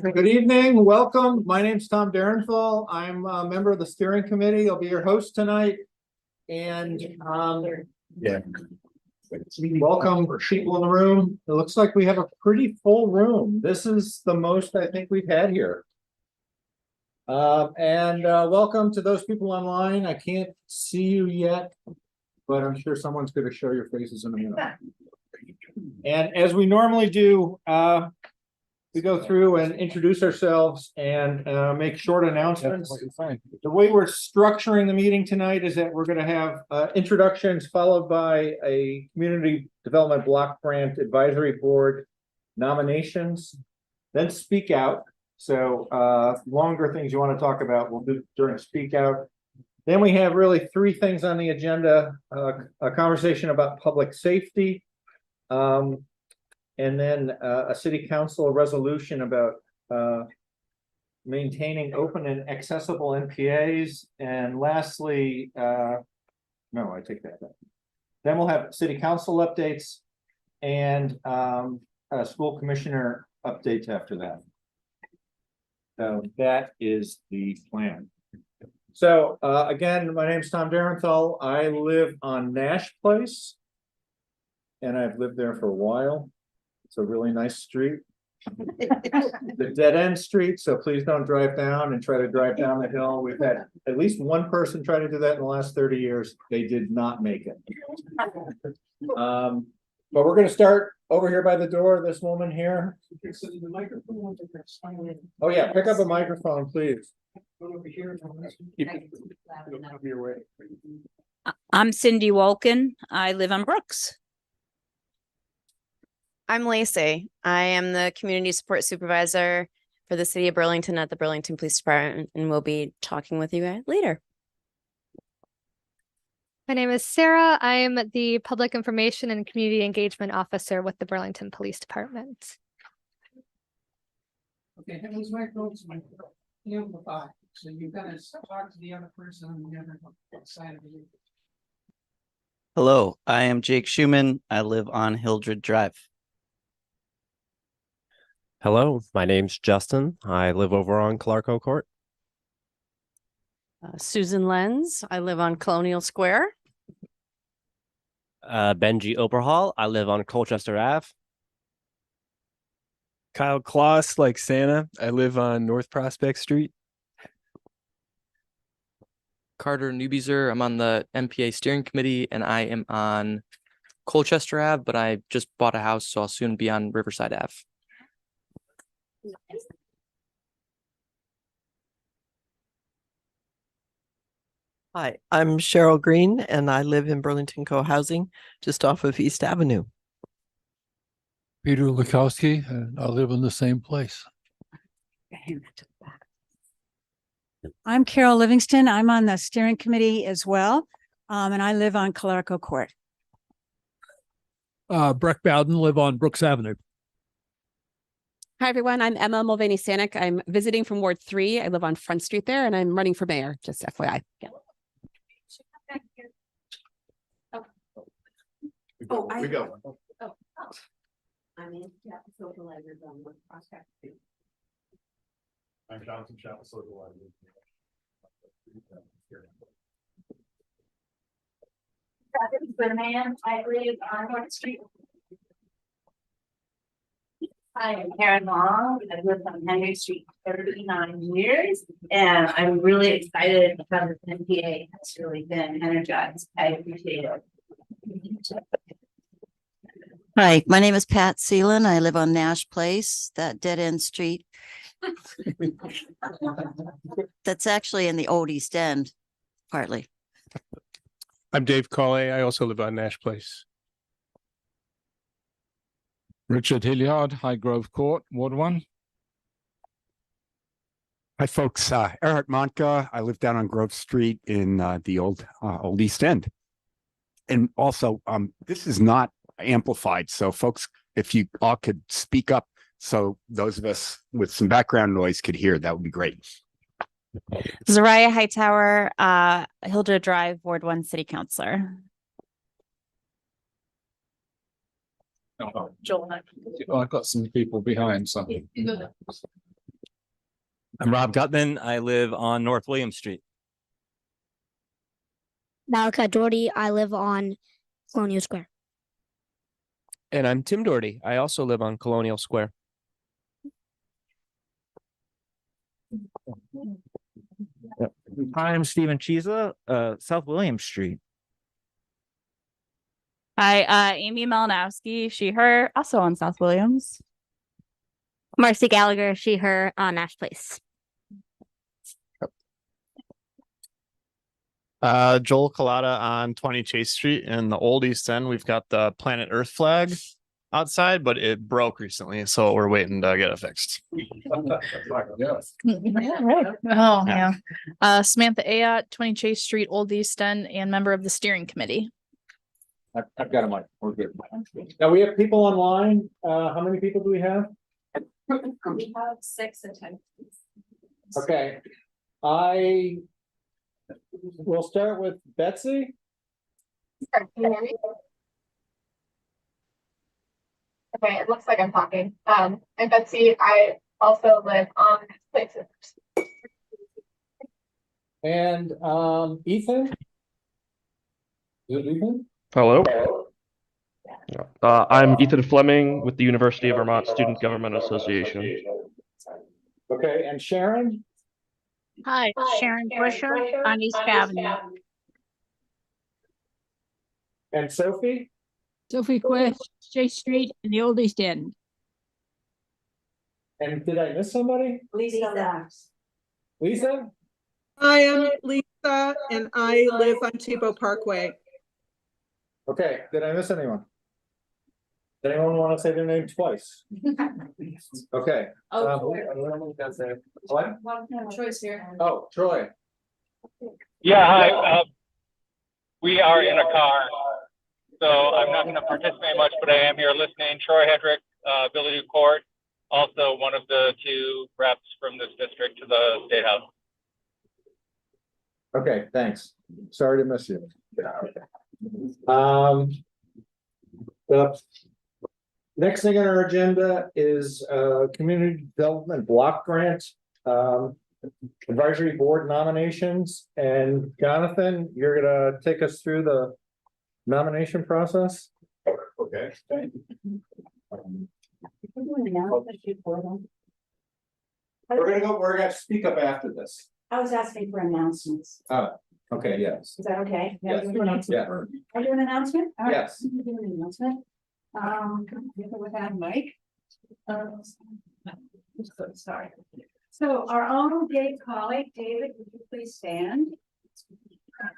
Good evening, welcome. My name's Tom Darenthal. I'm a member of the steering committee. I'll be your host tonight. And welcome people in the room. It looks like we have a pretty full room. This is the most I think we've had here. Welcome to those people online. I can't see you yet, but I'm sure someone's going to show your faces in a minute. And as we normally do, we go through and introduce ourselves and make short announcements. The way we're structuring the meeting tonight is that we're going to have introductions followed by a community development block grant advisory board nominations, then speak out. So longer things you want to talk about, we'll do during speak out. Then we have really three things on the agenda: a conversation about public safety, and then a city council resolution about maintaining open and accessible NPAs. And lastly, no, I take that back. Then we'll have city council updates and school commissioner updates after that. So that is the plan. So again, my name is Tom Darenthal. I live on Nash Place, and I've lived there for a while. It's a really nice street. The dead end street, so please don't drive down and try to drive down the hill. We've had at least one person try to do that in the last 30 years. They did not make it. But we're going to start over here by the door. This woman here. Oh yeah, pick up a microphone, please. I'm Cindy Wolkin. I live on Brooks. I'm Lacey. I am the community support supervisor for the city of Burlington at the Burlington Police Department, and we'll be talking with you guys later. My name is Sarah. I am the Public Information and Community Engagement Officer with the Burlington Police Department. Okay, those microphones amplify. So you've got to talk to the other person on the other side of you. Hello, I am Jake Schumann. I live on Hildred Drive. Hello, my name's Justin. I live over on Clarko Court. Susan Lenz. I live on Colonial Square. Benji Oberhall. I live on Colchester Ave. Kyle Kloss, like Santa. I live on North Prospect Street. Carter Newbeezer. I'm on the NPA steering committee, and I am on Colchester Ave, but I just bought a house, so I'll soon be on Riverside Ave. Hi, I'm Cheryl Green, and I live in Burlington Co-Housing, just off of East Avenue. Peter Lukowski, and I live in the same place. I'm Carol Livingston. I'm on the steering committee as well, and I live on Clarko Court. Breck Bowden, live on Brooks Avenue. Hi, everyone. I'm Emma Mulvaney-Stanek. I'm visiting from Ward 3. I live on Front Street there, and I'm running for mayor, just FYI. Yeah. We go. I'm in social library on Prospect Street. I'm Jonathan Chapel, social library. I live on North Street. Hi, I'm Karen Long. I've lived on Henry Street for 39 years, and I'm really excited because the NPA has really been energized. I appreciate it. Hi, my name is Pat Seelan. I live on Nash Place, that dead end street. That's actually in the old East End, partly. I'm Dave Colley. I also live on Nash Place. Richard Hilliard, High Grove Court, Ward 1. Hi, folks. Eric Monka. I live down on Grove Street in the old East End. And also, this is not amplified. So, folks, if you all could speak up so those of us with some background noise could hear, that would be great. Zariah Hightower, Hildred Drive, Ward 1 City Councilor. Joel, I've got some people behind. So I'm Rob Gutman. I live on North William Street. Malika Doherty. I live on Colonial Square. And I'm Tim Doherty. I also live on Colonial Square. Hi, I'm Stephen Chiesa, South William Street. Hi, Amy Malinowski, she, her, also on South Williams. Marcy Gallagher. She, her, on Nash Place. Joel Collada on 20 Chase Street in the old East End. We've got the Planet Earth flag outside, but it broke recently, so we're waiting to get it fixed. Yeah, right. Oh, yeah. Samantha Ayotte, 20 Chase Street, Old East End, and member of the steering committee. I've got a mic. We're good. Now we have people online. How many people do we have? We have 6 attendees. Okay. We'll start with Betsy. Okay, it looks like I'm talking. I'm Betsy. I also live on places. And Ethan. Is it Ethan? Hello. I'm Ethan Fleming with the University of Vermont Student Government Association. Okay, and Sharon? Hi, Sharon Busher on East Avenue. And Sophie? Sophie Quest, Chase Street in the Old East End. And did I miss somebody? Lisa. Lisa? I am Lisa and I live on Tebow Parkway. Okay, did I miss anyone? Does anyone want to say their name twice? Okay. What? Troy's here. Oh, Troy. Yeah, hi. We are in a car, so I'm not going to participate much, but I am here listening. Troy Hedrick, Ability Court, also one of the 2 reps from this district to the State House. Okay, thanks. Sorry to miss you. The next thing on our agenda is community development block grant, advisory board nominations. And Jonathan, you're gonna take us through the nomination process. Okay. We're gonna speak up after this. I was asking for announcements. Oh, okay, yes. Is that okay? Yes. Yeah. Are you doing an announcement? All right, Yes. I'm doing an announcement. With that mic. So sorry. So our own Dave colleague, David, would you please stand?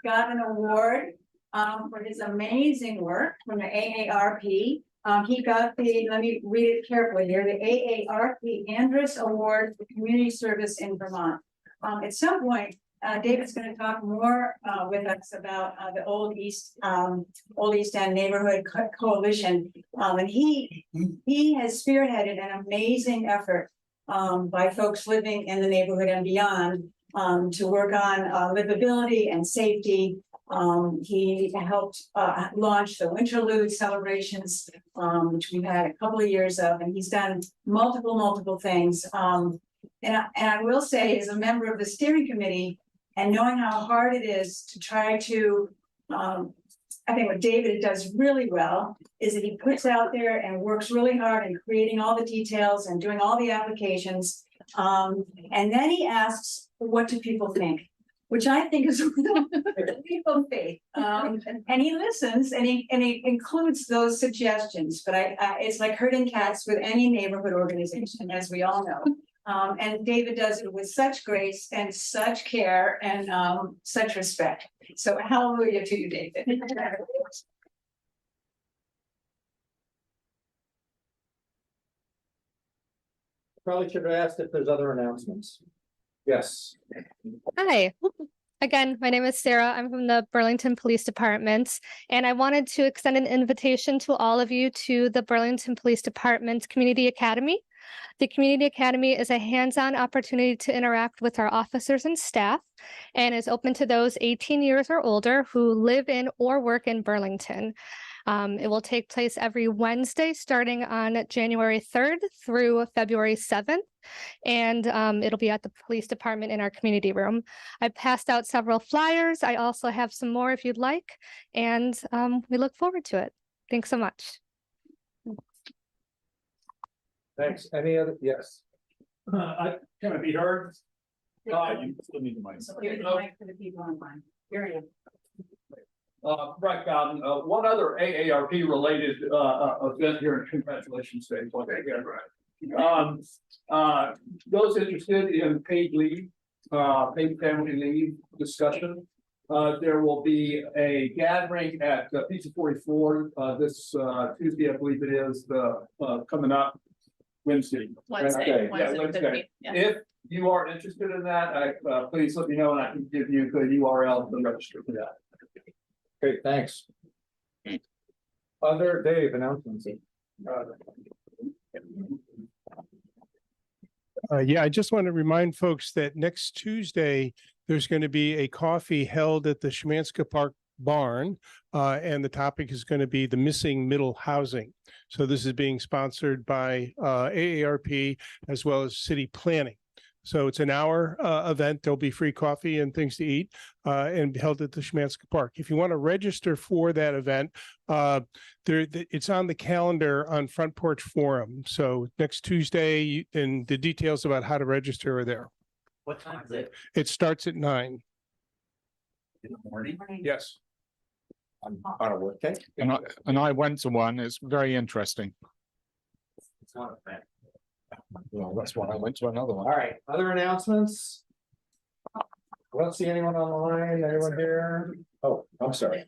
Got an award for his amazing work from the AARP. He got the, let me read it carefully here, the AARP Andrus Award for Community Service in Vermont. At some point, David's going to talk more with us about the Old East End Neighborhood Coalition, and he has spearheaded an amazing effort by folks living in the neighborhood and beyond to work on livability and safety. He helped launch the Winterlude celebrations, which we've had a couple of years of, and he's done multiple things. And I will say, as a member of the steering committee, and knowing how hard it is to try to, I think what David does really well is that he puts out there and works really hard in creating all the details and doing all the applications. And then he asks, what do people think? Which I think is leap of faith. And he listens and he includes those suggestions. But it's like herding cats with any neighborhood organization, as we all know. And David does it with such grace and such care and such respect. So hallelujah to you, David. Probably should have asked if there's other announcements. Yes. Hi. Again, my name is Sarah. I'm from the Burlington Police Department, and I wanted to extend an invitation to all of you to the Burlington Police Department Community Academy. The Community Academy is a hands-on opportunity to interact with our officers and staff and is open to those 18 years or older who live in or work in Burlington. It will take place every Wednesday, starting on January 3rd through February 7th. And it'll be at the police department in our community room. I passed out several flyers. I also have some more if you'd like. And we look forward to it. Thanks so much. Thanks. Any other? Yes. Can it be heard? You still need the mic. Here's the mic for the people online. Here you Right, one other AARP related event here, and congratulations, Dave. Okay, yeah, right. Those interested in paid leave, paid family leave discussion, there will be a gathering at Pizza 44 this Tuesday, I believe it is, coming up Wednesday. Wednesday. Yeah, Wednesday. If you are interested in that, please let me know and I can give you the URL to register for that. Great, thanks. Other Dave announcements. Yeah, I just want to remind folks that next Tuesday, there's going to be a coffee held at the Szymanska Park Barn, and the topic is going to be the missing middle housing. So this is being sponsored by AARP as well as city planning. So it's an hour event. There'll be free coffee and things to eat and held at the Szymanska Park. If you want to register for that event, it's on the calendar on Front Porch Forum. So next Tuesday, and the details about how to register are there. What time is it? It starts at 9. In the morning? Yes. On a work day? And I went to one. It's very interesting. It's not a fact. Well, that's why I went to another one. All right, other announcements? I don't see anyone online. Anyone here? Oh, I'm sorry.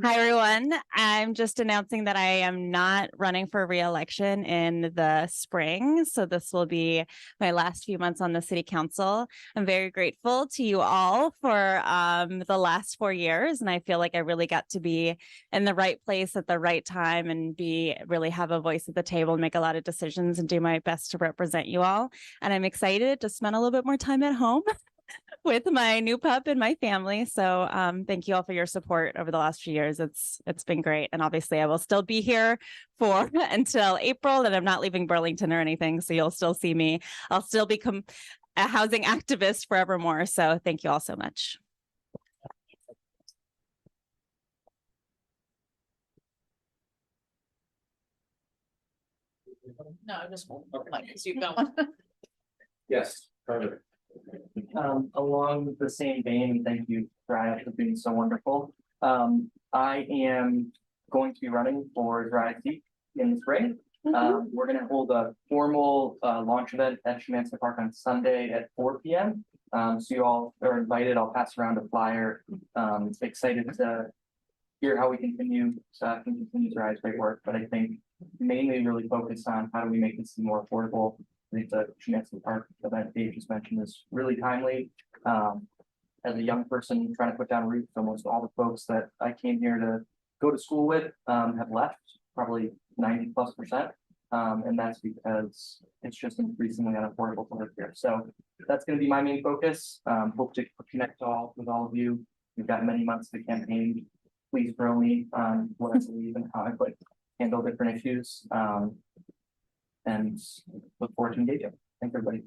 Hi, everyone. I'm just announcing that I am not running for re-election in the spring. So this will be my last few months on the city council. I'm very grateful to you all for the last 4 years. And I feel like I really got to be in the right place at the right time and really have a voice at the table and make a lot of decisions and do my best to represent you all. And I'm excited to spend a little bit more time at home with my new pup and my family. So thank you all for your support over the last few years. It's been great. And obviously I will still be here for until April, and I'm not leaving Burlington or anything. So you'll still see me. I'll still become a housing activist forevermore. So thank you all so much. No, I just won't. Because you've got one. Yes, perfect. Along the same vein, thank you, Thrive, for being so wonderful. I am going to be running for Thrive Seat in the spring. We're going to hold a formal launch event at Szymanska Park on Sunday at 4 p.m. So you all are invited. I'll pass around a flyer. Excited to hear how we continue Thrive's great work, but I think mainly really focused on how do we make this more affordable. I think the Szymanska Park event Dave just mentioned is really timely. As a young person trying to put down roots, almost all the folks that I came here to go to school with have left, probably 90+%. And that's because it's just increasingly unaffordable to live here. So that's going to be my main focus. Hope to connect with all of you. We've got many months to campaign. Please grill me on what I believe and how I could handle different issues. And look forward to engaging. Thank everybody.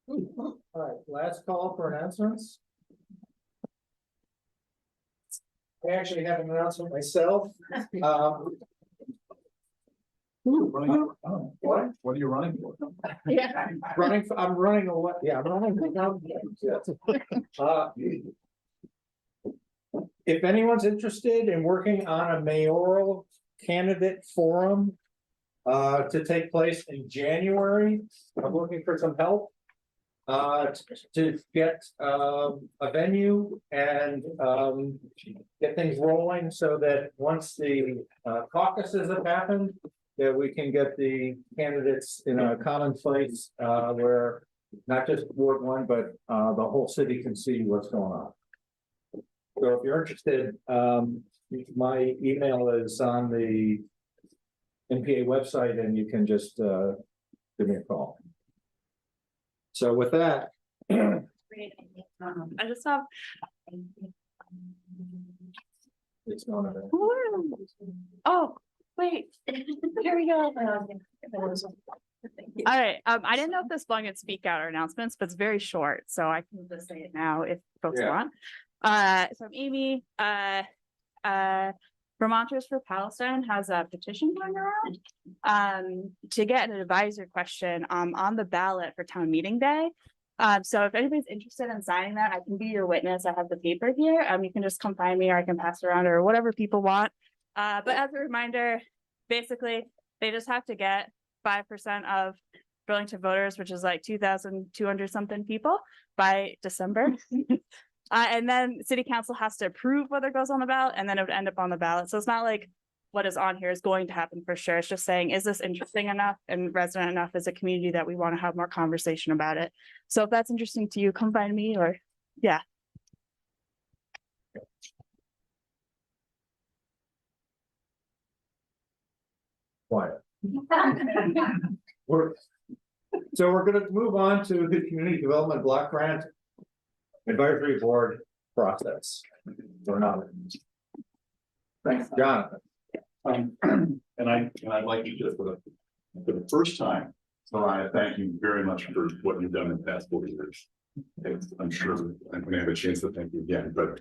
All right, last call for announcements. I actually have an announcement myself. What? What are you running for? Yeah, I'm running away. Yeah, I'm running. If anyone's interested in working on a mayoral candidate forum to take place in January, I'm looking for some help to get a venue and get things rolling so that once the caucuses have happened, that we can get the candidates in a common place where not just Ward 1, but the whole city can see what's going on. So if you're interested, my email is on the NPA website and you can just give me a call. So with that, I just have. Oh, wait, here we go. All right, I didn't know if this belonged in speak out or announcements, but it's very short, so I can just say it now if folks want. So I'm Amy, Vermonters for Palestine has a petition going around to get an advisory question on the ballot for town meeting day. So if anybody's interested in signing that, I can be your witness. I have the paper here. You can just come find me, or I can pass it around, or whatever people want. But as a reminder, basically, they just have to get 5% of Burlington voters, which is like 2,200 something people by December. And then city council has to approve whether it goes on the ballot, and then it would end up on the ballot. So it's not like what is on here is going to happen for sure. It's just saying, is this interesting enough and resonant enough as a community that we want to have more conversation about it? So if that's interesting to you, come find me, or yeah. Quiet. We're going to move on to the community development block grant advisory board process. Or not. Thanks, Jonathan. And I'd like you to, for the first time, Mariah, thank you very much for what you've done in the past 4 years. I'm sure I'm going to have a chance to thank you again, but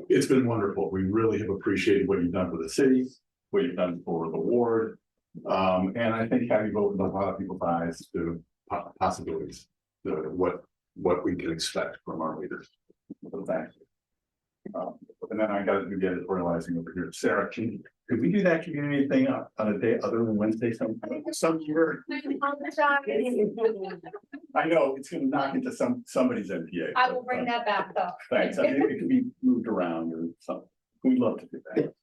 it's been wonderful. We really have appreciated what you've done for the city, what you've done for the ward. And I think having opened a lot of people's eyes to possibilities, what we can expect from our leaders. So thank you. And then I got to do the editorializing over here. Sarah, could we do that community thing on a day other than Wednesday some year? I know it's going to knock into somebody's NPA. I will bring that back though. Thanks. I mean, it can be moved around or something. We'd love to do that.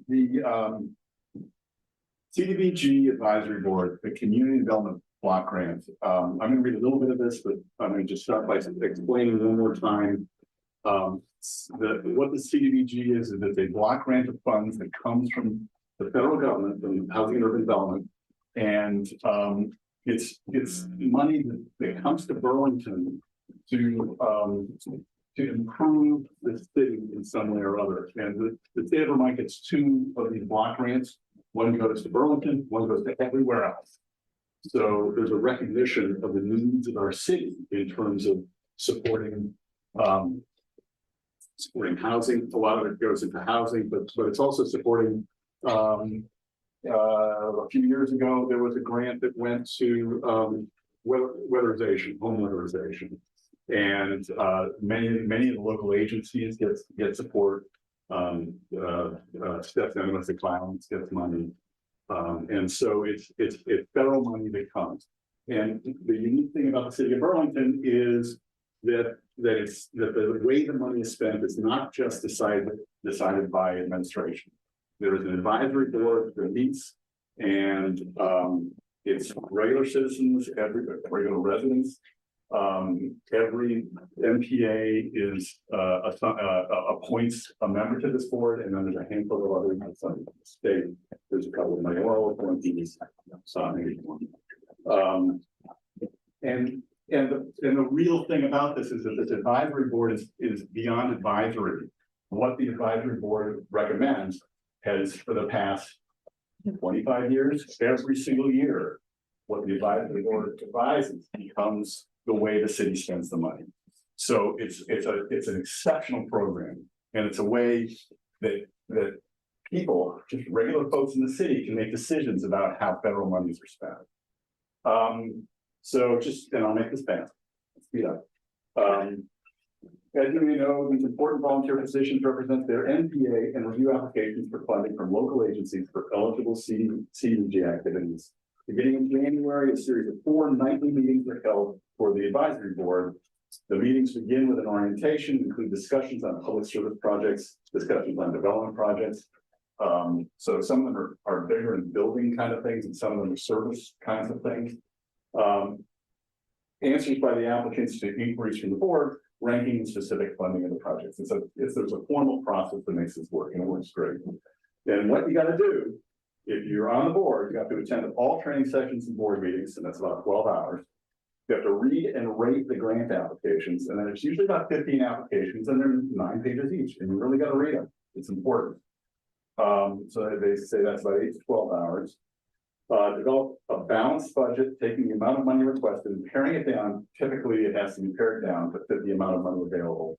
The CDBG advisory board, the community development block grant. I'm going to read a little bit of this, but I'm going to just start by explaining one more time. What the CDBG is that a block grant of funds that comes from the federal government, from Housing and Urban Development, and it's money that comes to Burlington to improve the city in some way or other. And the state of Vermont gets 2 of these block grants. One goes to Burlington, one goes to everywhere else. So there's a recognition of the needs of our city in terms of supporting housing. A lot of it goes into housing, but it's also supporting. A few years ago, there was a grant that went to weatherization, home weatherization, and many of the local agencies get support. Steps Domestic Violence gets money, and so it's federal money that comes. And the unique thing about the city of Burlington is that the way the money is spent is not just decided by administration. There is an advisory board that meets, and it's regular citizens, regular residents. Every NPA is appoints a member to this board, and then there's a handful of others outside the state. There's a couple of mayoral appointees, and the real thing about this is that this advisory board is beyond advisory. What the advisory board recommends has, for the past 25 years, every single year, what the advisory board advises becomes the way the city spends the money. So it's an exceptional program, and it's a way that people, just regular folks in the city, can make decisions about how federal monies are spent. And I'll make this fast. Speed up. As you may know, these important volunteer positions represent their NPA and review applications for funding from local agencies for eligible CDBG activities. Beginning in January, a series of 4 nightly meetings are held for the advisory board. The meetings begin with an orientation, include discussions on public service projects, discussions on development projects. So some of them are bigger and building kind of things, and some of them are service kinds of things. Answers by the applicants to inquiries from the board, ranking specific funding of the projects. There's a formal process that makes this work, and it works great. And what you got to do, if you're on the board, you have to attend all training sessions and board meetings, and that's about 12 hours. You have to read and rate the grant applications, and then it's usually about 15 applications, and they're 9 pages each, and you really got to read them. It's important. So they say that's about 8 to 12 hours. Develop a balanced budget, taking the amount of money requested and paring it down. Typically, it has to be pared down to fit the amount of money available.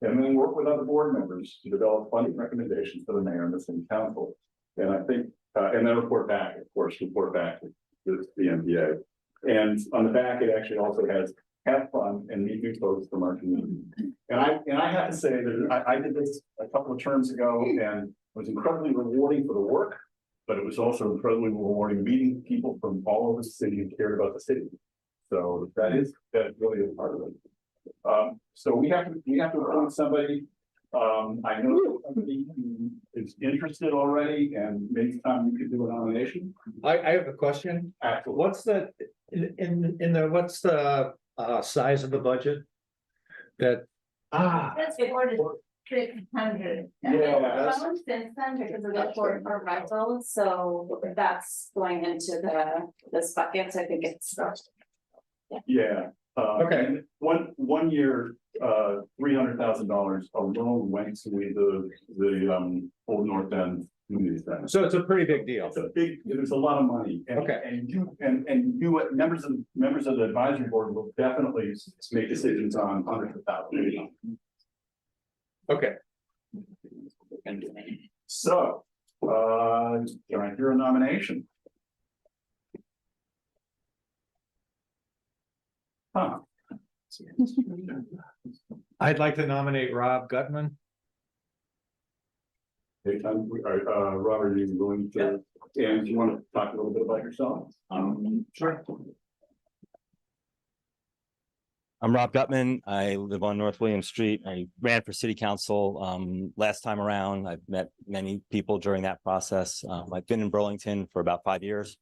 And then work with other board members to develop funding recommendations for the mayor and the city council. And I think, and then report back to the NPA. And on the back, it actually also has have fun and meet new folks from our community. And I have to say that I did this a couple of terms ago, and it was incredibly rewarding for the work, but it was also incredibly rewarding meeting people from all over the city who cared about the city. So that really is part of it. So we have to appoint somebody. I know somebody who is interested already, and maybe time you could do a nomination. I have a question. Absolutely. What's the what's the size of the budget? That's before the 600. Yeah. Since then, because of the for rentals, so that's going into this bucket, so I think it's. Yeah. Okay. One year, $300,000 alone went to the Old North End Community Center. So it's a pretty big deal. There's a lot of money. And, Okay. And you members of the advisory board will definitely make decisions on hundreds of thousands. Okay. So, can I hear a nomination? Huh. I'd like to nominate Rob Gutman. Rob, are you willing to, and do you want to talk a little bit about yourself? Sure. I'm Rob Gutman. I live on North William Street. I ran for city council last time around. I've met many people during that process. I've been in Burlington for about 5 years.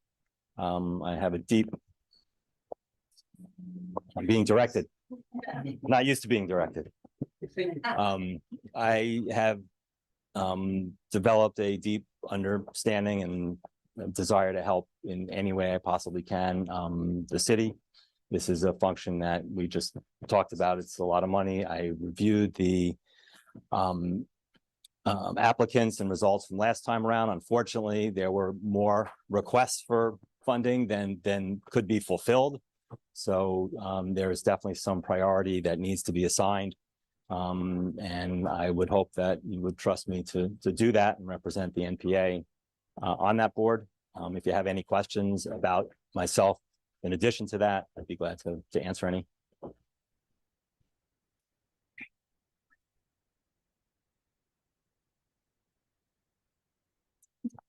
I have a deep. I'm being directed. I'm not used to being directed. I have developed a deep understanding and desire to help in any way I possibly can the city. This is a function that we just talked about. It's a lot of money. I reviewed the applicants and results from last time around. Unfortunately, there were more requests for funding than could be fulfilled. So there is definitely some priority that needs to be assigned. And I would hope that you would trust me to do that and represent the NPA on that board. If you have any questions about myself, in addition to that, I'd be glad to answer any.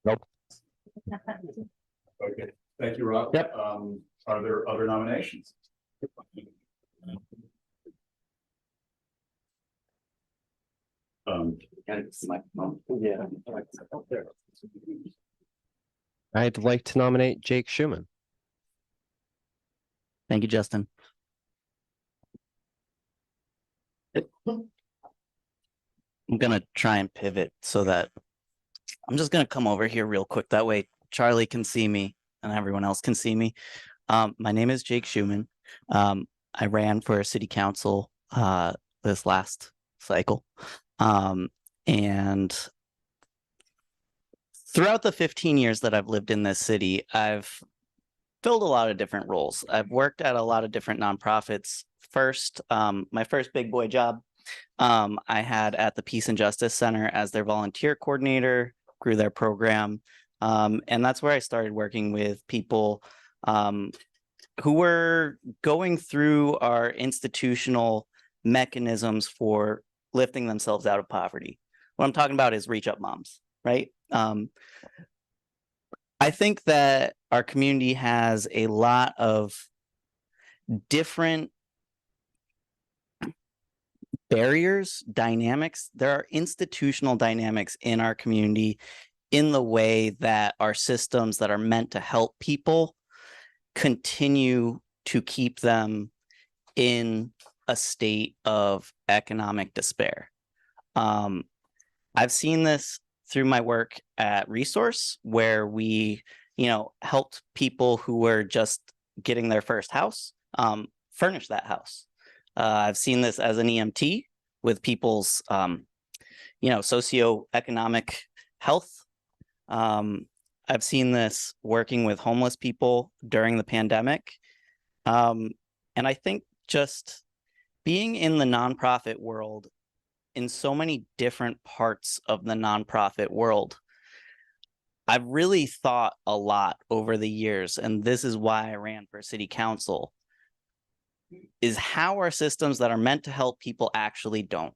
Nope. Okay, thank you, Rob. Yep. Are there other nominations? Yeah. I'd like to nominate Jake Schuman. Thank you, Justin. I'm gonna try and pivot so that I'm just gonna come over here real quick. That way Charlie can see me and everyone else can see me. My name is Jake Schuman. I ran for city council this last cycle. And throughout the 15 years that I've lived in this city, I've filled a lot of different roles. I've worked at a lot of different nonprofits. First, my first big boy job, I had at the Peace and Justice Center as their volunteer coordinator, grew their program. And that's where I started working with people who were going through our institutional mechanisms for lifting themselves out of poverty. What I'm talking about is reach up moms, right? I think that our community has a lot of different barriers, dynamics. There are institutional dynamics in our community in the way that our systems that are meant to help people continue to keep them in a state of economic despair. I've seen this through my work at Resource, where we, helped people who were just getting their first house. furnish that house. I've seen this as an EMT with people's, socioeconomic health. I've seen this working with homeless people during the pandemic. And I think just being in the nonprofit world, in so many different parts of the nonprofit world, I've really thought a lot over the years, and this is why I ran for city council, is how are systems that are meant to help people actually don't,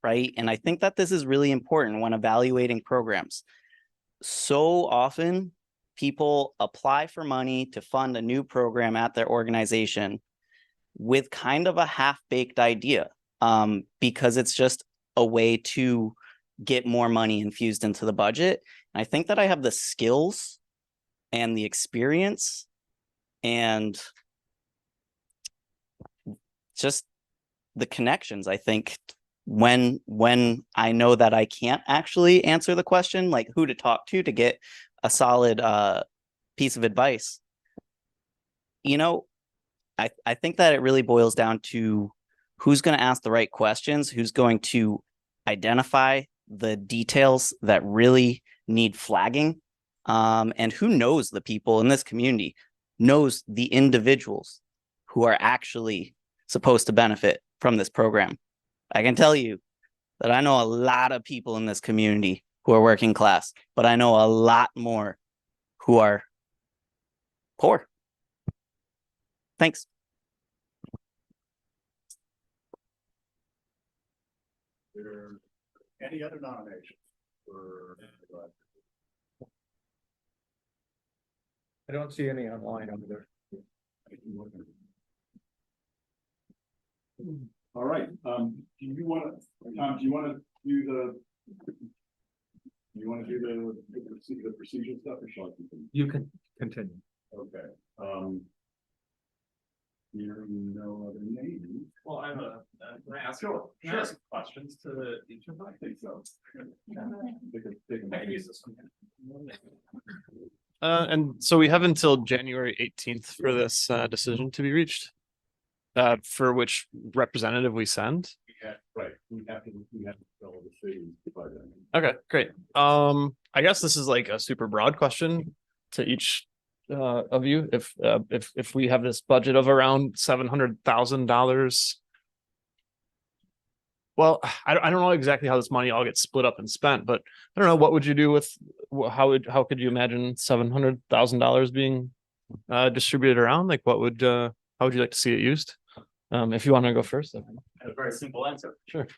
right? And I think that this is really important when evaluating programs. So often people apply for money to fund a new program at their organization with kind of a half-baked idea, because it's just a way to get more money infused into the budget. And I think that I have the skills and the experience and just the connections. I think when I know that I can't actually answer the question, like who to talk to get a solid piece of advice, I think that it really boils down to who's going to ask the right questions, who's going to identify the details that really need flagging, and who knows the people in this community, knows the individuals who are actually supposed to benefit from this program. I can tell you that I know a lot of people in this community who are working class, but I know a lot more who are poor. Thanks. There any other nominations for? I don't see any online over there. All right, do you want to do the procedure stuff, or shall I continue? You can continue. Okay, hearing no other names. Well, I have can I ask some questions to each of them? I think so. I can use this one. And so we have until January 18th for this decision to be reached, for which representative we send. Yeah, right. We have to fill the city by then. Okay, great. I guess this is like a super broad question to each of you. If we have this budget of around $700,000, well, I don't know exactly how this money all gets split up and spent, but I don't know, what would you do with how could you imagine $700,000 being distributed around? Like how would you like to see it used? If you want to go first. I have a very simple answer. Sure.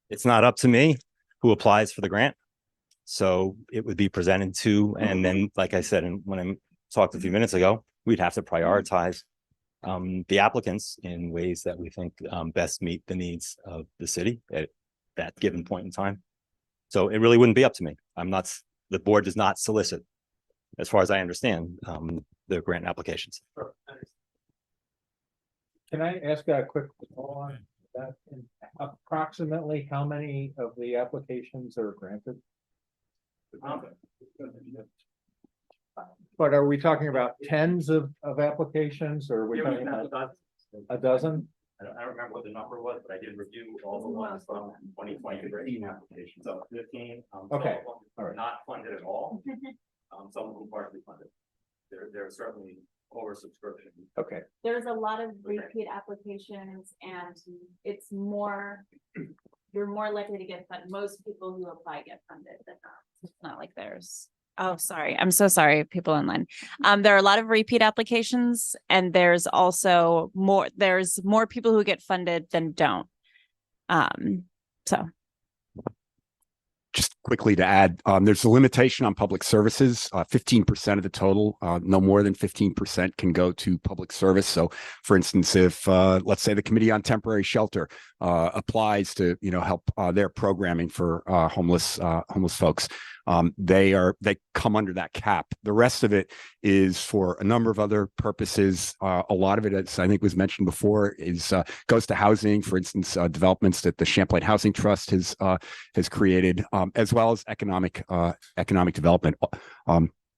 It's not up to me who applies for the grant. So it would be presented to, and then, like I said, and when I talked a few minutes ago, we'd have to prioritize the applicants in ways that we think best meet the needs of the city at that given point in time. So it really wouldn't be up to me. The board does not solicit, as far as I understand, the grant applications. Can I ask a quick follow on that? Approximately how many of the applications are granted? But are we talking about tens of applications, or are we talking about a dozen? I don't remember what the number was, but I did review all the ones from 2020 applications, so 15. Okay, all right. Not funded at all. Some of them partially funded. There are certainly oversubscription. Okay. There's a lot of repeat applications, and it's more, you're more likely to get funded. Most people who apply get funded than not. It's not like there's, oh, sorry. I'm so sorry, people online. There are a lot of repeat applications, and there's also more people who get funded than don't. So. Just quickly to add, there's a limitation on public services. 15% of the total, no more than 15% can go to public service. So, for instance, if let's say the Committee on Temporary Shelter applies to help their programming for homeless folks, they come under that cap. The rest of it is for a number of other purposes. A lot of it, as I think was mentioned before, is goes to housing. For instance, developments that the Champlain Housing Trust has created, as well as economic development.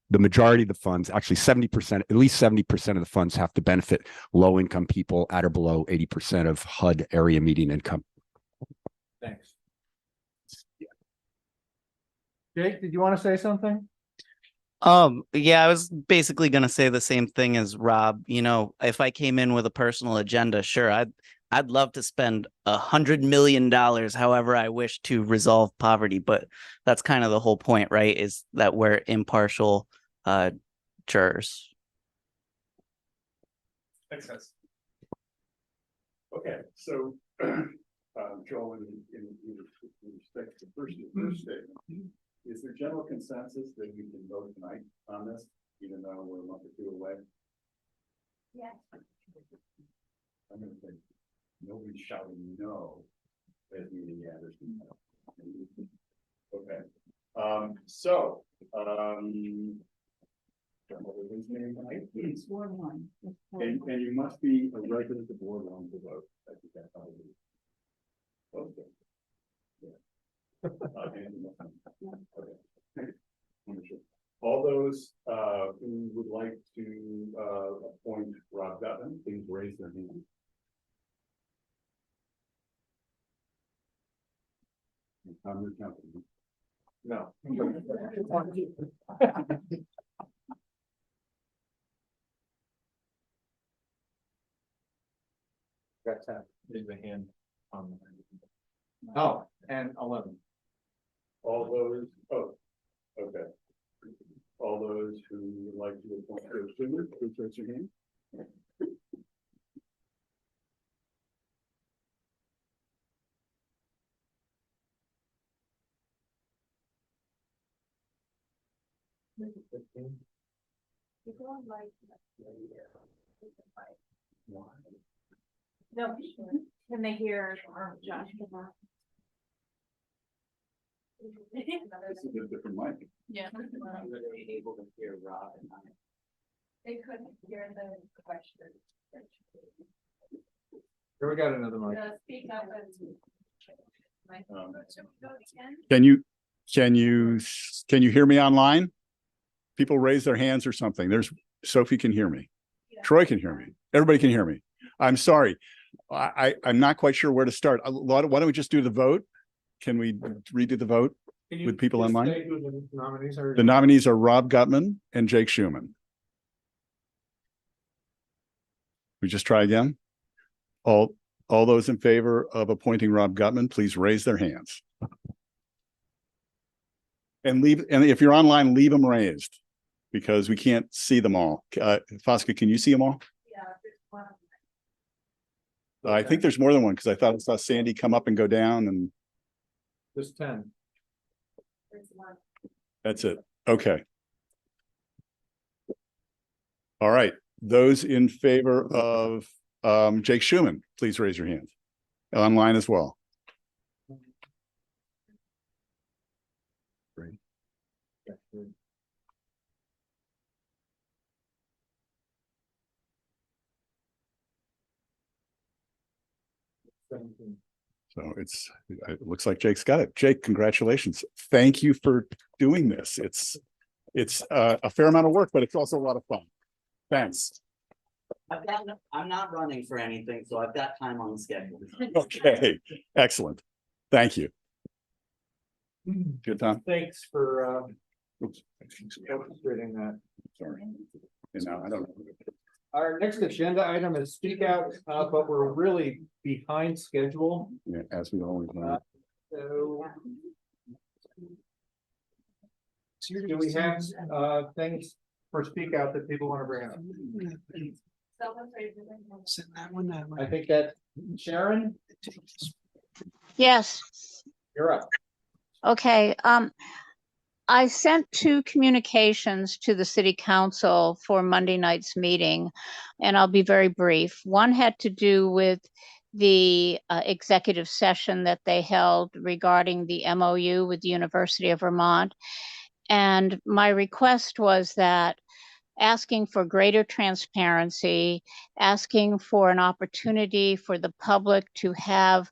the majority of the funds, actually 70%, at least 70% of the funds have to benefit low-income people at or below 80% of HUD area median income. Thanks. Jake, did you want to say something? Yeah, I was basically gonna say the same thing as Rob. You know, if I came in with a personal agenda, sure, I'd love to spend $100 million however I wish to resolve poverty, but that's kind of the whole point, right? Is that we're impartial jurors. Makes sense. Okay, so Joel, in respect to the first statement, is there general consensus that we can vote tonight on this, even though we're a month or two away? Yes. I'm gonna say nobody's shouting no as meeting gathers. Okay. His name, right? It's Ward 1. And you must be a resident of Ward 1 to vote. I think that's how it is. Okay. Okay. Wonderful. All those who would like to appoint Rob Gutman, please raise their hand. I'm your company. No. Got 10. Raise the hand on. Oh, and 11. All those, okay. All those who would like to appoint Joe Schumer, please raise your hand. No, can they hear Josh? This is a different mic. Yeah. Able to hear Rob and I. They couldn't hear the question. Here we got another mic. Speak up. Can you hear me online? People raise their hands or something. There's Sophie can hear me. Troy can hear me. Everybody can hear me. I'm sorry. I'm not quite sure where to start. Why don't we just do the vote? Can we redo the vote with people online? The nominees are? The nominees are Rob Gutman and Jake Schuman. We just try again. All those in favor of appointing Rob Gutman, please raise their hands. And if you're online, leave them raised because we can't see them all. Fosca, can you see them all? Yeah, there's one. I think there's more than one because I thought I saw Sandy come up and go down and Just 10. There's one. that's it. Okay. All right. Those in favor of Jake Schuman, please raise your hands. Online as well. Great. So it looks like Jake's got it. Jake, congratulations. Thank you for doing this. It's a fair amount of work, but it's also a lot of fun. Thanks. I'm not running for anything, so I've got time on the schedule. Okay, excellent. Thank you. Good, Tom. Thanks for illustrating that. Sorry. And now I don't know. Our next agenda item is speak out, but we're really behind schedule. Yeah, as we always know. So. Do we have things for speak out that people want to bring up? I think that Sharon, Yes, you're up. okay. I sent 2 communications to the city council for Monday night's meeting, and I'll be very brief. One had to do with the executive session that they held regarding the MOU with the University of Vermont. And my request was that asking for greater transparency, asking for an opportunity for the public to have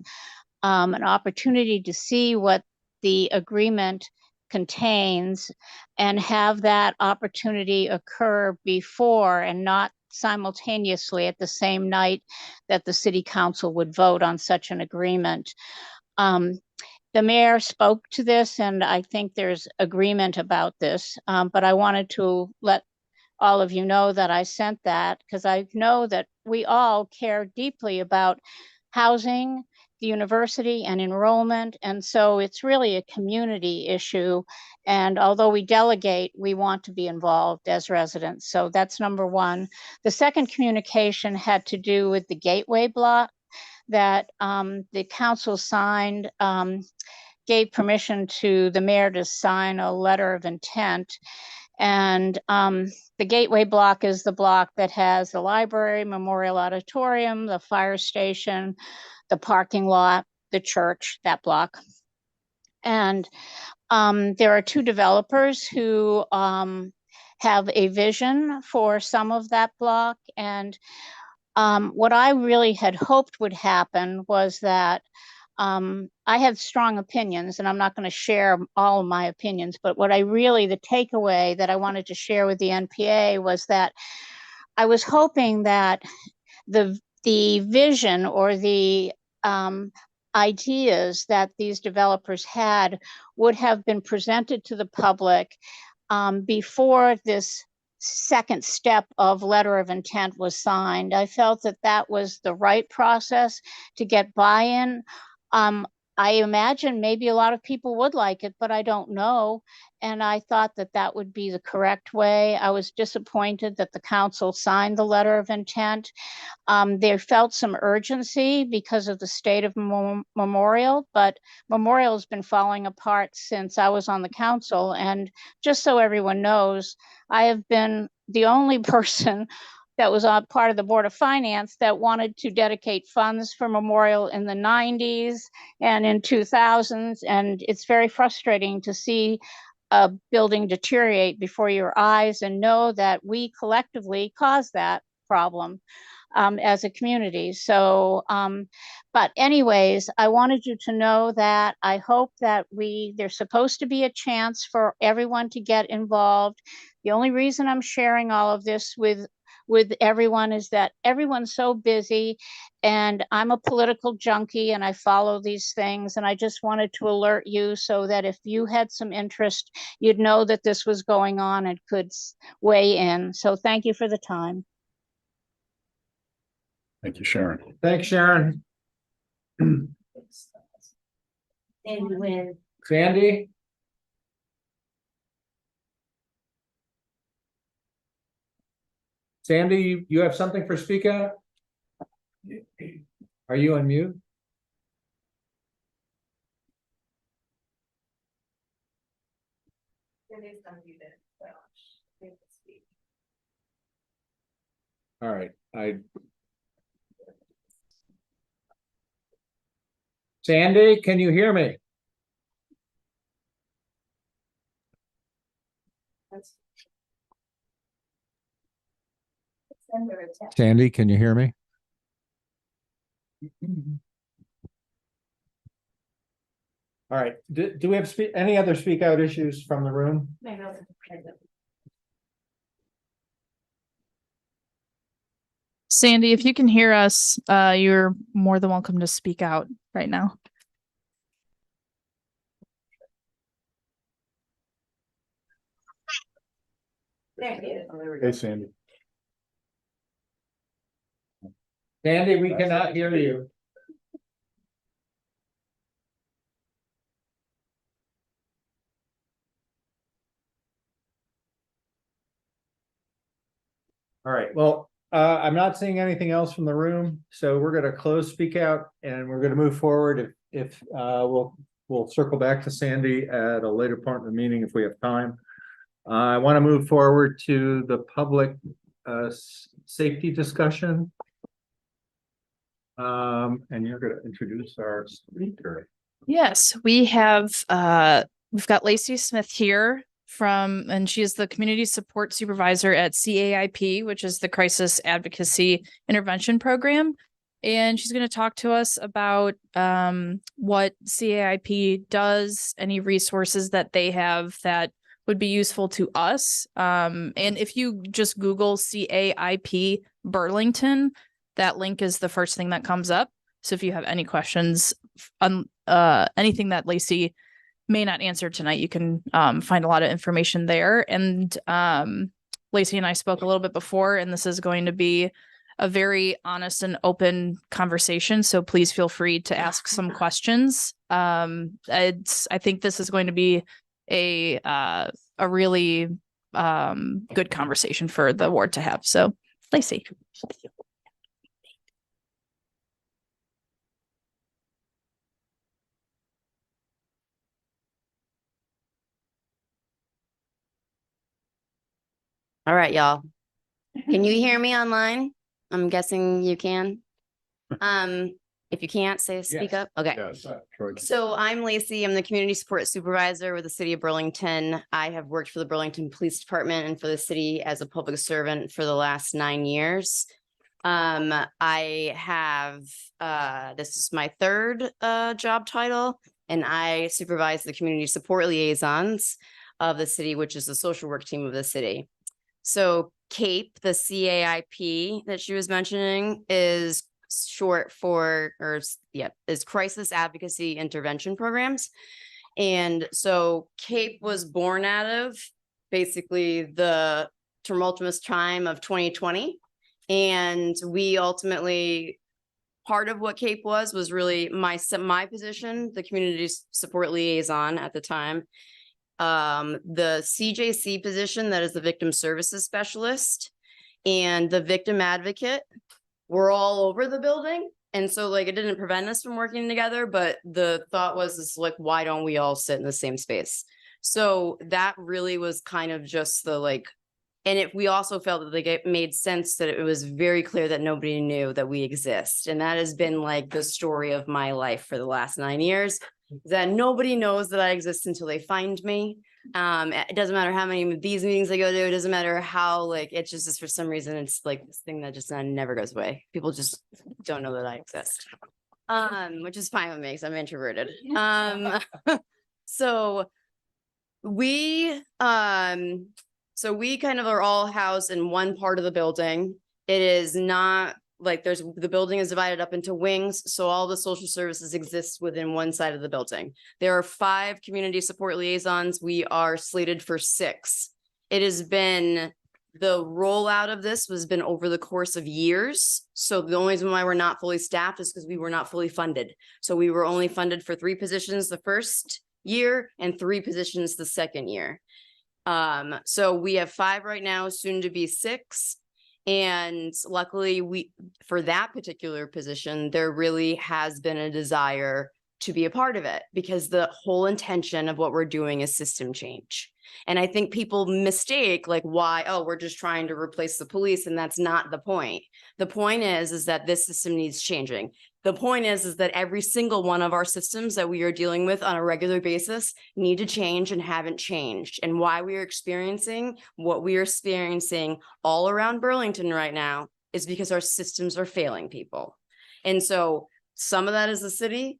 an opportunity to see what the agreement contains and have that opportunity occur before and not simultaneously at the same night that the city council would vote on such an agreement. The mayor spoke to this, and I think there's agreement about this, but I wanted to let all of you know that I sent that because I know that we all care deeply about housing, the university, and enrollment. And so it's really a community issue. And although we delegate, we want to be involved as residents. So that's number one. The second communication had to do with the gateway block that the council signed, gave permission to the mayor to sign a letter of intent. And the gateway block is the block that has the library, Memorial Auditorium, the fire station, the parking lot, the church, that block. And there are two developers who have a vision for some of that block. And what I really had hoped would happen was that I had strong opinions, and I'm not going to share all of my opinions, but what I really, the takeaway that I wanted to share with the NPA was that I was hoping that the vision or the ideas that these developers had would have been presented to the public before this second step of letter of intent was signed. I felt that that was the right process to get buy-in. I imagine maybe a lot of people would like it, but I don't know. And I thought that that would be the correct way. I was disappointed that the council signed the letter of intent. They felt some urgency because of the state of Memorial, but Memorial has been falling apart since I was on the council. And just so everyone knows, I have been the only person that was on part of the Board of Finance that wanted to dedicate funds for Memorial in the 90s and in 2000s. And it's very frustrating to see a building deteriorate before your eyes and know that we collectively caused that problem as a community. So, but anyways, I wanted you to know that I hope that there's supposed to be a chance for everyone to get involved. The only reason I'm sharing all of this with everyone is that everyone's so busy, and I'm a political junkie and I follow these things, and I just wanted to alert you so that if you had some interest, you'd know that this was going on and could weigh in. So thank you for the time. Thank you, Sharon. Thanks, Sharon. And when Sandy? Sandy, you have something for Speak Out? Are you on mute? All right, Sandy, can you hear me? Sandy, can you hear me? All right, do we have any other Speak Out issues from the room? Sandy, if you can hear us, you're more than welcome to speak out right now. Hey, Sandy. Sandy, we cannot hear you. All right, well, I'm not seeing anything else from the room, so we're going to close Speak Out and we're going to move forward. If we'll circle back to Sandy at a later part of the meeting if we have time. I want to move forward to the public safety discussion. And you're going to introduce our speaker. Yes, we've got Lacey Smith here and she is the Community Support Supervisor at CAIP, which is the Crisis Advocacy Intervention Program. And she's going to talk to us about what CAIP does, any resources that they have that would be useful to us. And if you just Google CAIP Burlington, that link is the first thing that comes up. So if you have any questions on anything that Lacey may not answer tonight, you can find a lot of information there. And Lacey and I spoke a little bit before, and this is going to be a very honest and open conversation. So please feel free to ask some questions. I think this is going to be a really good conversation for the ward to have. So Lacey. All right, y'all. Can you hear me online? I'm guessing you can. If you can't, speak up. Okay. So I'm Lacey. I'm the community support supervisor with the city of Burlington. I have worked for the Burlington Police Department and for the city as a public servant for the last 9 years. I have this is my third job title, and I supervise the community support liaisons of the city, which is the social work team of the city. So CAPE, the CAIP that she was mentioning, is short for, is Crisis Advocacy Intervention Programs. And so CAPE was born out of basically the tumultuous time of 2020. And we ultimately, part of what CAPE was really my position, the community support liaison at the time. The CJC position, that is the victim services specialist, and the victim advocate were all over the building. And so like, it didn't prevent us from working together, but the thought was like, why don't we all sit in the same space? So that really was kind of just the like, and if we also felt that it made sense that it was very clear that nobody knew that we exist. And that has been like the story of my life for the last 9 years. That nobody knows that I exist until they find me. It doesn't matter how many of these meetings I go to. It doesn't matter how, like, it's just for some reason, it's like this thing that just never goes away. People just don't know that I exist, which is fine with me because I'm introverted. So we kind of are all housed in one part of the building. It is not like the building is divided up into wings. So all the social services exist within one side of the building. There are 5 community support liaisons. We are slated for 6. It has been, the rollout of this has been over the course of years. So the only reason why we're not fully staffed is because we were not fully funded. So we were only funded for 3 positions the first year and 3 positions the second year. So we have 5 right now, soon to be 6. And luckily for that particular position, there really has been a desire to be a part of it because the whole intention of what we're doing is system change. And I think people mistake like why, oh, we're just trying to replace the police. And that's not the point. The point is that this system needs changing. The point is that every single one of our systems that we are dealing with on a regular basis need to change and haven't changed. And why we are experiencing what we are experiencing all around Burlington right now is because our systems are failing people. And so some of that is the city,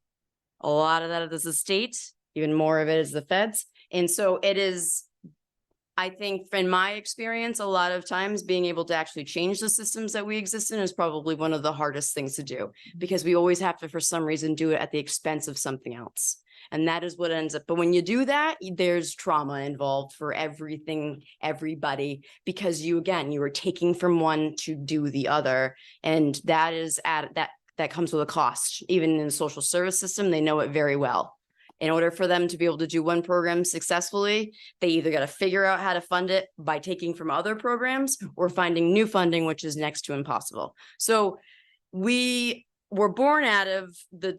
a lot of that is the state, even more of it is the feds. And so it is, I think in my experience, a lot of times being able to actually change the systems that we exist in is probably one of the hardest things to do because we always have to, for some reason, do it at the expense of something else. And that is what ends up. But when you do that, there's trauma involved for everything, everybody, because you are taking from one to do the other. And that is that comes with a cost. Even in the social service system, they know it very well. In order for them to be able to do one program successfully, they either got to figure out how to fund it by taking from other programs or finding new funding, which is next to impossible. So we were born out of the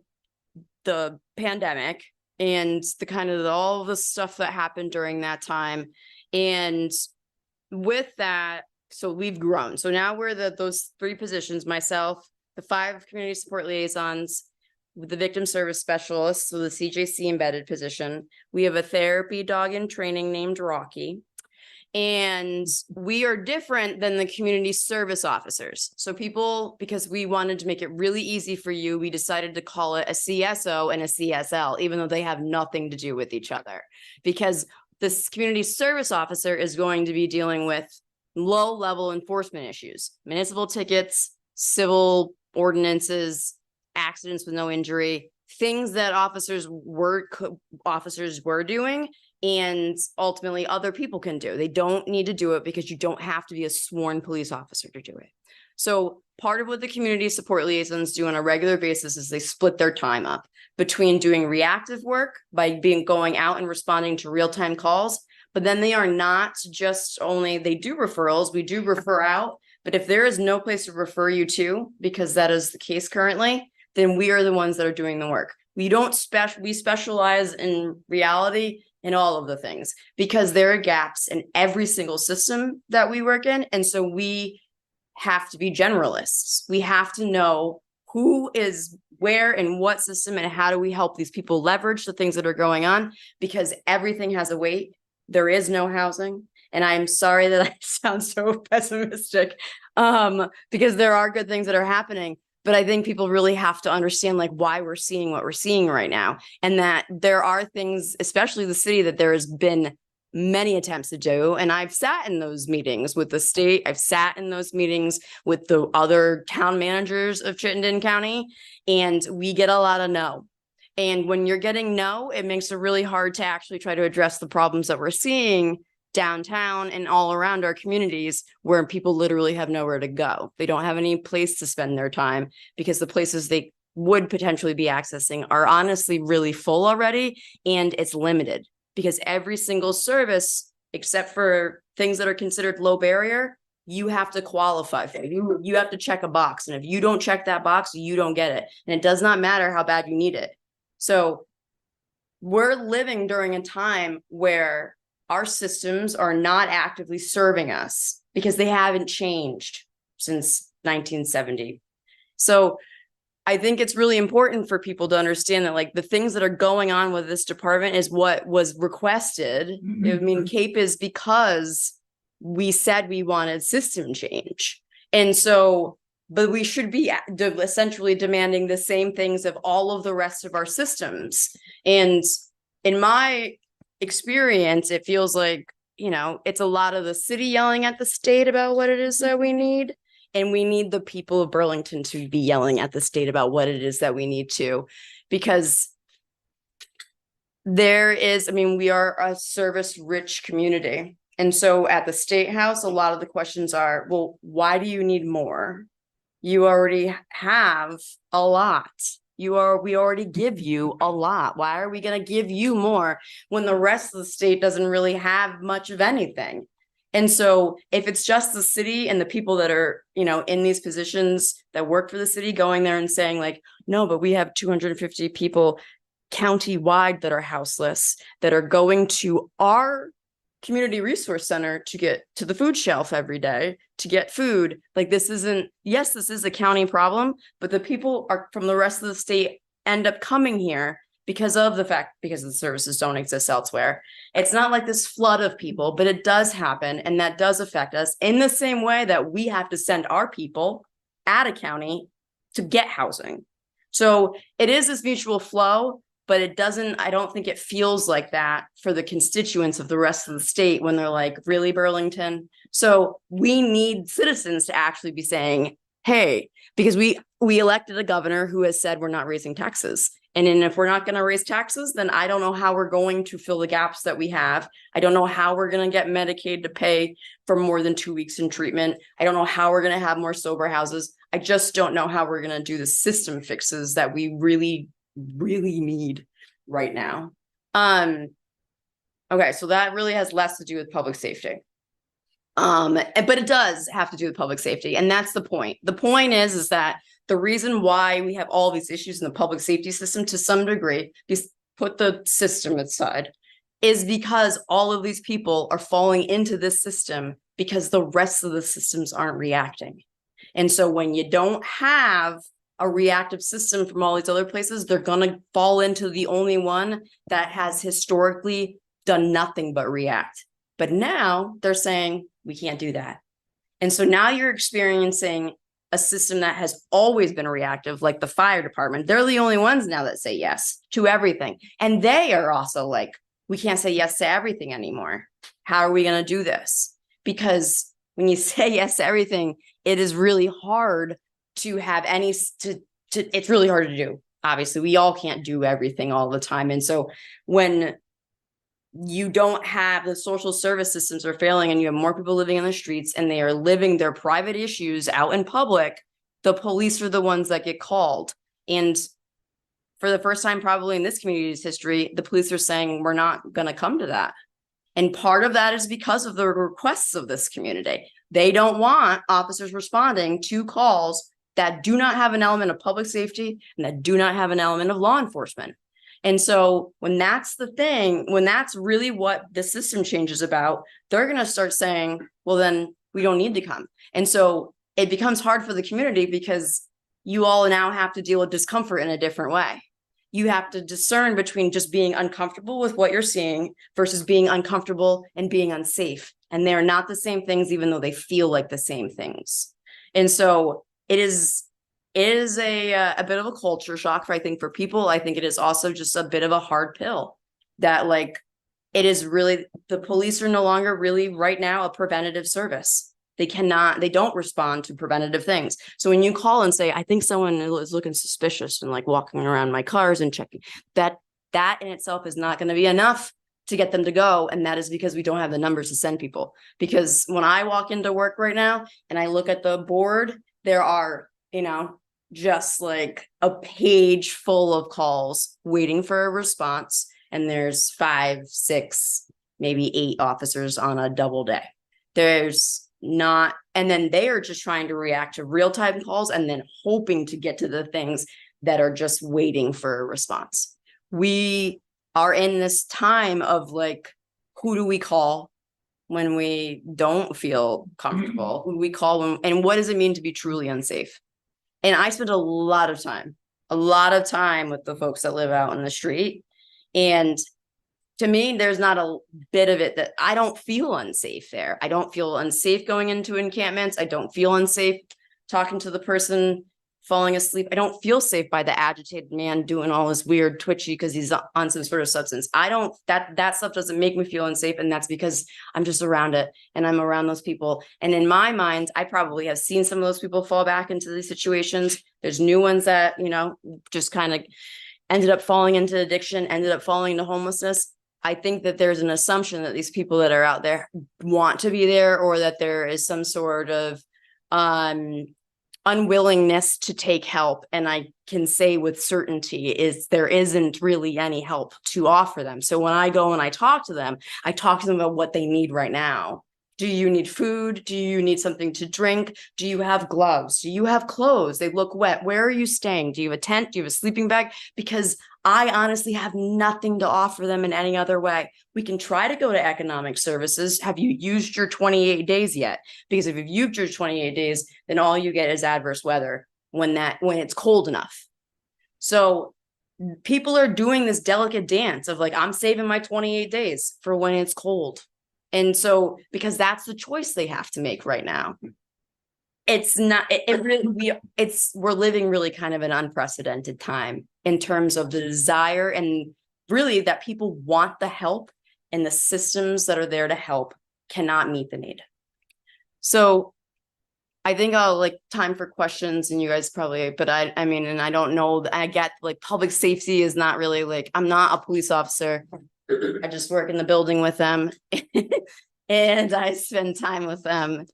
pandemic and the kind of all the stuff that happened during that time. And with that, so we've grown. So now we're those 3 positions, myself, the 5 community support liaisons, with the victim service specialist, so the CJC embedded position. We have a therapy dog in training named Rocky. And we are different than the community service officers. So people, because we wanted to make it really easy for you, we decided to call it a CSO and a CSL, even though they have nothing to do with each other. Because this community service officer is going to be dealing with low-level enforcement issues, municipal tickets, civil ordinances, accidents with no injury, things that officers were doing, and ultimately other people can do. They don't need to do it because you don't have to be a sworn police officer to do it. So part of what the community support liaisons do on a regular basis is they split their time up between doing reactive work by going out and responding to real-time calls. But then they are not just only, they do referrals, we do refer out, but if there is no place to refer you to, because that is the case currently, then we are the ones that are doing the work. We specialize in reality in all of the things, because there are gaps in every single system that we work in. And so we have to be generalists. We have to know who is where and what system, and how do we help these people leverage the things that are going on, because everything has a weight. There is no housing. And I'm sorry that I sound so pessimistic, because there are good things that are happening. But I think people really have to understand like why we're seeing what we're seeing right now. And that there are things, especially the city, that there has been many attempts to do. And I've sat in those meetings with the state. I've sat in those meetings with the other town managers of Chittenden County, and we get a lot of no. And when you're getting no, it makes it really hard to actually try to address the problems that we're seeing downtown and all around our communities, where people literally have nowhere to go. They don't have any place to spend their time, because the places they would potentially be accessing are honestly really full already, and it's limited because every single service, except for things that are considered low barrier, you have to qualify for. You have to check a box, and if you don't check that box, you don't get it. And it does not matter how bad you need it. So we're living during a time where our systems are not actively serving us because they haven't changed since 1970. So I think it's really important for people to understand that like the things that are going on with this department is what was requested. I mean, CAPE is because we said we wanted system change. And so, but we should be essentially demanding the same things of all of the rest of our systems. And in my experience, it feels like, you know, it's a lot of the city yelling at the state about what it is that we need. And we need the people of Burlington to be yelling at the state about what it is that we need to, because there is, I mean, we are a service rich community. And so at the State House, a lot of the questions are, well, why do you need more? You already have a lot. We already give you a lot. Why are we going to give you more when the rest of the state doesn't really have much of anything? And so if it's just the city and the people that are, you know, in these positions that work for the city going there and saying like, no, but we have 250 people county-wide that are houseless, that are going to our community resource center to get to the food shelf every day to get food. Like this isn't, yes, this is a county problem, but the people are from the rest of the state end up coming here because the services don't exist elsewhere. It's not like this flood of people, but it does happen. And that does affect us in the same way that we have to send our people out of county to get housing. So it is this mutual flow, but it doesn't, I don't think it feels like that for the constituents of the rest of the state when they're like, really, Burlington? So we need citizens to actually be saying, hey, because we elected a governor who has said we're not raising taxes. And then if we're not going to raise taxes, then I don't know how we're going to fill the gaps that we have. I don't know how we're going to get Medicaid to pay for more than 2 weeks in treatment. I don't know how we're going to have more sober houses. I just don't know how we're going to do the system fixes that we really need right now. Okay, so that really has less to do with public safety. But it does have to do with public safety. And that's the point. The point is that the reason why we have all these issues in the public safety system to some degree, put the system aside, is because all of these people are falling into this system because the rest of the systems aren't reacting. And so when you don't have a reactive system from all these other places, they're going to fall into the only one that has historically done nothing but react. But now they're saying we can't do that. And so now you're experiencing a system that has always been reactive, like the fire department. They're the only ones now that say yes to everything. And they are also like, we can't say yes to everything anymore. How are we going to do this? Because when you say yes to everything, it is really hard to have any, it's really hard to do. Obviously, we all can't do everything all the time. And so when you don't have the social service systems are failing and you have more people living in the streets and they are living their private issues out in public, the police are the ones that get called. And for the first time, probably in this community's history, the police are saying, we're not going to come to that. And part of that is because of the requests of this community. They don't want officers responding to calls that do not have an element of public safety and that do not have an element of law enforcement. And so when that's the thing, when that's really what the system change is about, they're going to start saying, well, then we don't need to come. And so it becomes hard for the community because you all now have to deal with discomfort in a different way. You have to discern between just being uncomfortable with what you're seeing versus being uncomfortable and being unsafe. And they're not the same things, even though they feel like the same things. And so it is a bit of a culture shock for, I think, for people. I think it is also just a bit of a hard pill that, like, it is really, the police are no longer really right now a preventative service. They don't respond to preventative things. So when you call and say, I think someone is looking suspicious and like walking around my cars and checking, that in itself is not going to be enough to get them to go. And that is because we don't have the numbers to send people. Because when I walk into work right now and I look at the board, there are, just like a page full of calls waiting for a response. And there's 5, 6, maybe 8 officers on a double day. There's not, and then they are just trying to react to real-time calls and then hoping to get to the things that are just waiting for a response. We are in this time of like, who do we call when we don't feel comfortable? Who do we call when, and what does it mean to be truly unsafe? And I spend a lot of time with the folks that live out in the street. And to me, there's not a bit of it that I don't feel unsafe there. I don't feel unsafe going into encampments. I don't feel unsafe talking to the person falling asleep. I don't feel safe by the agitated man doing all this weird twitchy because he's on some sort of substance. That stuff doesn't make me feel unsafe. And that's because I'm just around it and I'm around those people. And in my mind, I probably have seen some of those people fall back into these situations. There's new ones that, just kind of ended up falling into addiction, ended up falling into homelessness. I think that there's an assumption that these people that are out there want to be there, or that there is some sort of unwillingness to take help. And I can say with certainty is there isn't really any help to offer them. So when I go and I talk to them about what they need right now. Do you need food? Do you need something to drink? Do you have gloves? Do you have clothes? They look wet. Where are you staying? Do you have a tent? Do you have a sleeping bag? Because I honestly have nothing to offer them in any other way. We can try to go to economic services. Have you used your 28 days yet? Because if you've used your 28 days, then all you get is adverse weather when it's cold enough. So people are doing this delicate dance of like, I'm saving my 28 days for when it's cold. And so, because that's the choice they have to make right now. It's not, we're living really kind of an unprecedented time in terms of the desire and really that people want the help, and the systems that are there to help cannot meet the need. So I think I'll like time for questions, and you guys probably, but I mean, and I don't know, I get like public safety is not really like, I'm not a police officer. I just work in the building with them and I spend time with them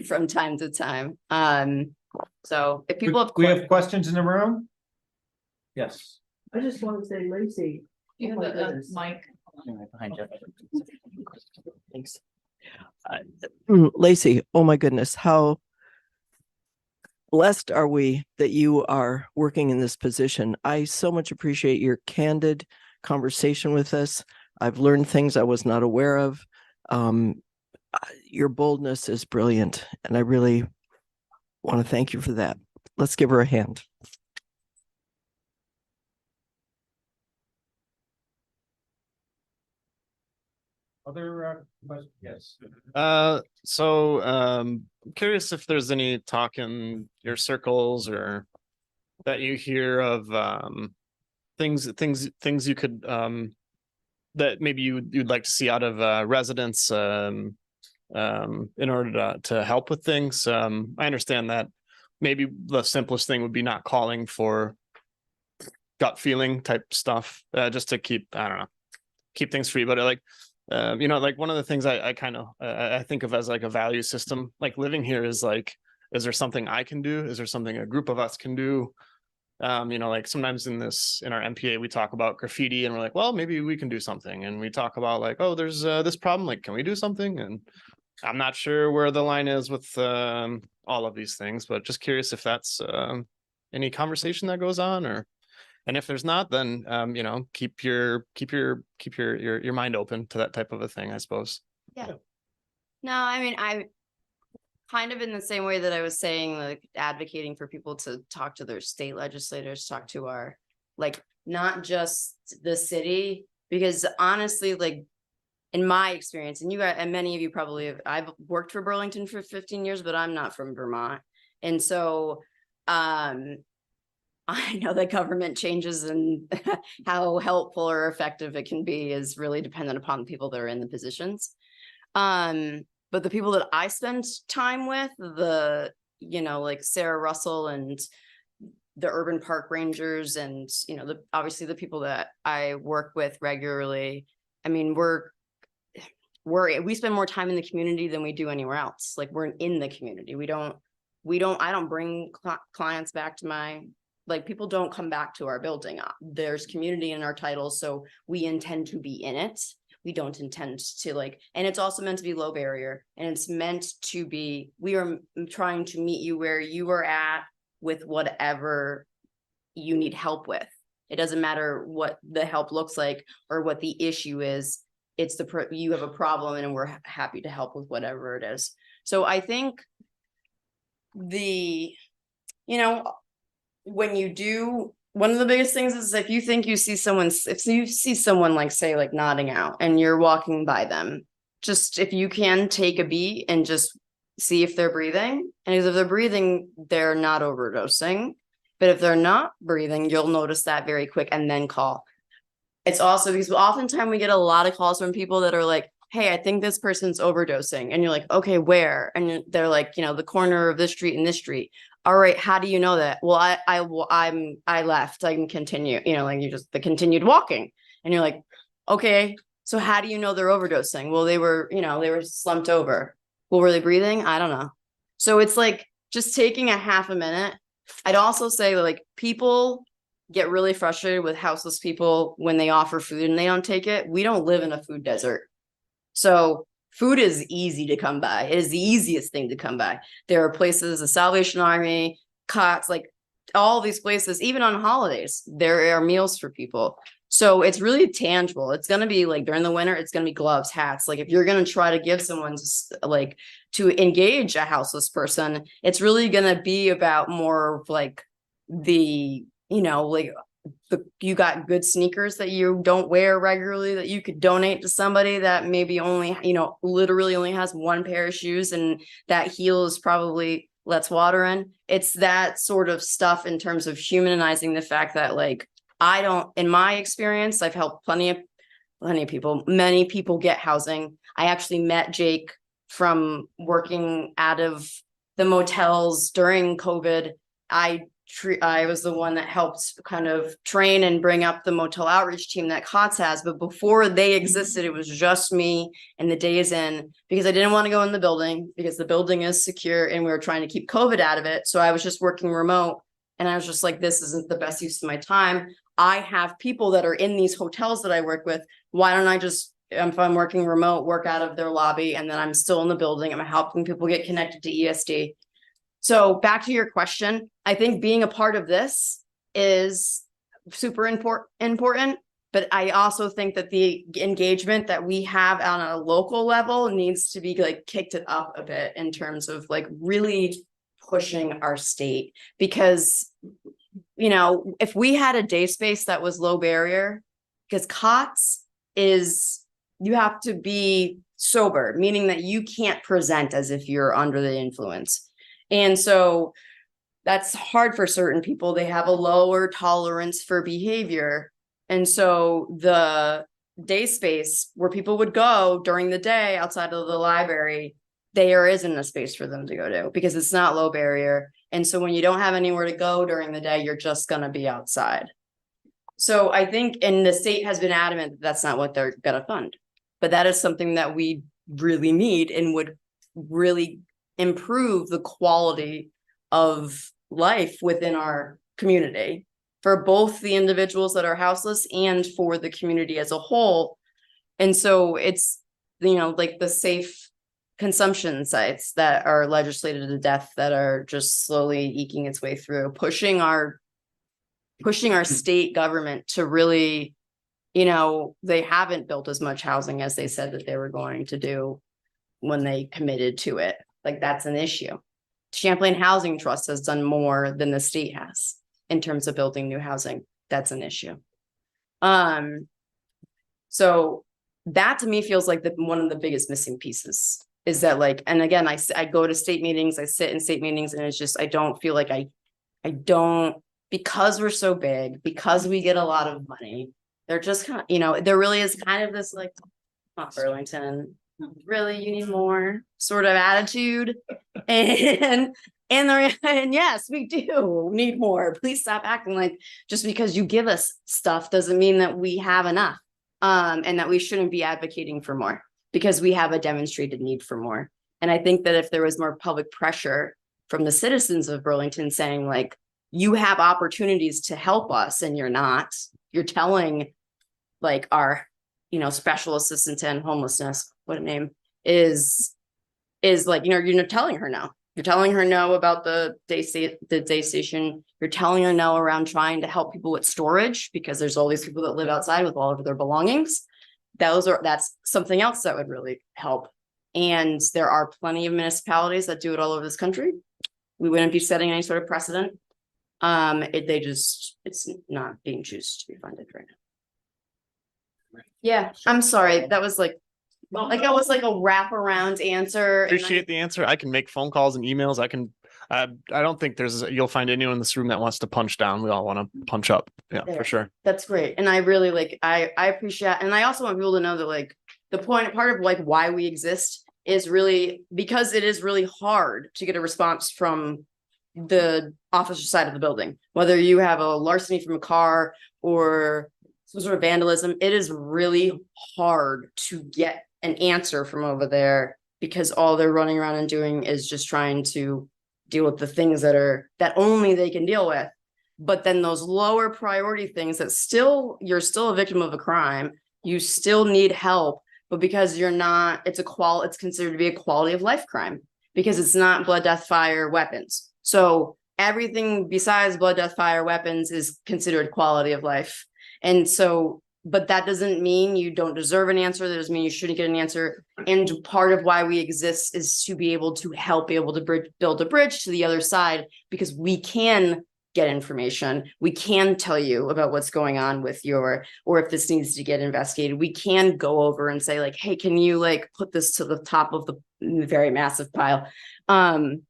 from time to time. So if people have we have questions in the room. Yes. I just want to say, Lacey. You have a mic. Behind you. Thanks. Lacey, oh my goodness, how blessed are we that you are working in this position. I so much appreciate your candid conversation with us. I've learned things I was not aware of. Your boldness is brilliant, and I really want to thank you for that. Let's give her a hand. Other Yes. So I'm curious if there's any talk in your circles or that you hear of things you could that maybe you'd like to see out of residents in order to help with things. I understand that maybe the simplest thing would be not calling for gut feeling type stuff, just to keep, I don't know, keep things free. But like, like one of the things I kind of I think of as like a value system, like living here is like, is there something I can do? Is there something a group of us can do? Like sometimes in our NPA, we talk about graffiti and we're like, well, maybe we can do something. And we talk about like, oh, there's this problem, like, can we do something? And I'm not sure where the line is with all of these things, but just curious if that's any conversation that goes on, and if there's not, then keep your mind open to that type of a thing, I suppose. Yeah. No, I mean, I kind of in the same way that I was saying, like advocating for people to talk to their state legislators, talk to our, like, not just the city, because honestly, like in my experience, and you guys, and many of you probably have, I've worked for Burlington for 15 years, but I'm not from Vermont. And so, I know that government changes and how helpful or effective it can be is really dependent upon the people that are in the positions. But the people that I spend time with, like Sarah Russell and the urban park rangers and, obviously the people that I work with regularly. I mean, we spend more time in the community than we do anywhere else. Like we're in the community. I don't bring clients back to people don't come back to our building. There's community in our title, so we intend to be in it. We don't intend to and it's also meant to be low barrier, and it's meant to be, we are trying to meet you where you are at with whatever you need help with. It doesn't matter what the help looks like or what the issue is. It's you have a problem and we're happy to help with whatever it is. So I think when you do, one of the biggest things is if you see someone like say like nodding out and you're walking by them, just if you can take a beat and just see if they're breathing. And if they're breathing, they're not overdosing. But if they're not breathing, you'll notice that very quick and then call. It's also because oftentimes we get a lot of calls from people that are like, hey, I think this person's overdosing. And you're like, okay, where? And they're like, the corner of this street and this street. All right, how do you know that? Well, I left. I can continue, the continued walking. And you're like, okay, so how do you know they're overdosing? Well, they were slumped over. Well, were they breathing? I don't know. So it's like just taking a half a minute. I'd also say like people get really frustrated with houseless people when they offer food and they don't take it. We don't live in a food desert. So food is easy to come by. It is the easiest thing to come by. There are places, the Salvation Army, COTS, like all these places, even on holidays, there are meals for people. So it's really tangible. It's going to be like during the winter, it's going to be gloves, hats. Like if you're going to try to give someone to engage a houseless person, it's really going to be about more of like you got good sneakers that you don't wear regularly that you could donate to somebody that maybe only, literally only has one pair of shoes and that heel is probably lets water in. It's that sort of stuff in terms of humanizing the fact that in my experience, I've helped plenty of people, many people get housing. I actually met Jake from working out of the motels during COVID. I was the one that helped kind of train and bring up the motel outreach team that COTS has. But before they existed, it was just me and the Days Inn because I didn't want to go in the building because the building is secure and we were trying to keep COVID out of it. So I was just working remote and I was just like, this isn't the best use of my time. I have people that are in these hotels that I work with. Why don't I just, if I'm working remote, work out of their lobby and then I'm still in the building. I'm helping people get connected to ESD. So back to your question, I think being a part of this is super important, but I also think that the engagement that we have on a local level needs to be kicked it up a bit in terms of really pushing our state. Because, if we had a day space that was low barrier, because COTS is be sober, meaning that you can't present as if you're under the influence. And so that's hard for certain people. They have a lower tolerance for behavior. And so the day space where people would go during the day outside of the library, there isn't a space for them to go to because it's not low barrier. And so when you don't have anywhere to go during the day, you're just going to be outside. So I think, and the state has been adamant that that's not what they're going to fund, but that is something that we really need and would really improve the quality of life within our community for both the individuals that are houseless and for the community as a whole. And so it's, like the safe consumption sites that are legislated to death that are just slowly eking its way through, pushing our state government to really, they haven't built as much housing as they said that they were going to do when they committed to it. Like, that's an issue. Champlain Housing Trust has done more than the state has in terms of building new housing. That's an issue. So that to me feels like one of the biggest missing pieces is that, like, and again, I go to state meetings, I sit in state meetings, and it's just, I don't feel like I don't, because we're so big, because we get a lot of money, they're just kind of, there really is kind of this like, oh, Burlington, really, you need more sort of attitude. And yes, we do need more. Please stop acting like just because you give us stuff doesn't mean that we have enough. And that we shouldn't be advocating for more because we have a demonstrated need for more. And I think that if there was more public pressure from the citizens of Burlington saying, like, you have opportunities to help us and you're telling, like, our, special assistant to end homelessness, what a name, is like, you're telling her no. You're telling her no about the day station. You're telling her no around trying to help people with storage because there's all these people that live outside with all of their belongings. That's something else that would really help. And there are plenty of municipalities that do it all over this country. We wouldn't be setting any sort of precedent. It's not being chosen to be funded right now. Yeah, I'm sorry. That was like it was like a wraparound answer. Appreciate the answer. I can make phone calls and emails. I don't think you'll find anyone in this room that wants to punch down. We all want to punch up. Yeah, for sure. That's great. And I really I appreciate, and I also want people to know that, like, the part of like why we exist is really because it is really hard to get a response from the officer side of the building, whether you have a larceny from a car or some sort of vandalism. It is really hard to get an answer from over there because all they're running around and doing is just trying to deal with the things that only they can deal with. But then those lower priority things that you're still a victim of a crime, you still need help, but because you're not, it's considered to be a quality of life crime because it's not blood, death, fire, weapons. So everything besides blood, death, fire, weapons is considered quality of life. And so, but that doesn't mean you don't deserve an answer. That doesn't mean you shouldn't get an answer. And part of why we exist is to be able to help build a bridge to the other side, because we can get information. We can tell you about what's going on with or if this needs to get investigated. We can go over and say, like, hey, can you put this to the top of the very massive pile? And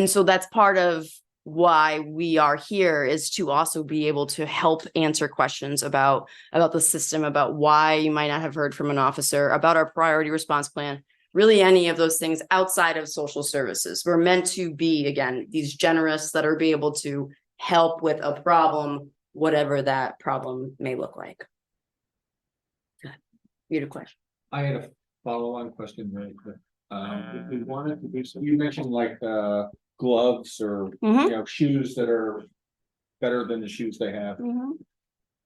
so that's part of why we are here, is to also be able to help answer questions about the system, about why you might not have heard from an officer, about our priority response plan, really any of those things outside of social services. We're meant to be, again, these generous that are be able to help with a problem, whatever that problem may look like. You had a question. I had a follow-on question really quick. If we wanted to do some, you mentioned gloves or shoes that are better than the shoes they have.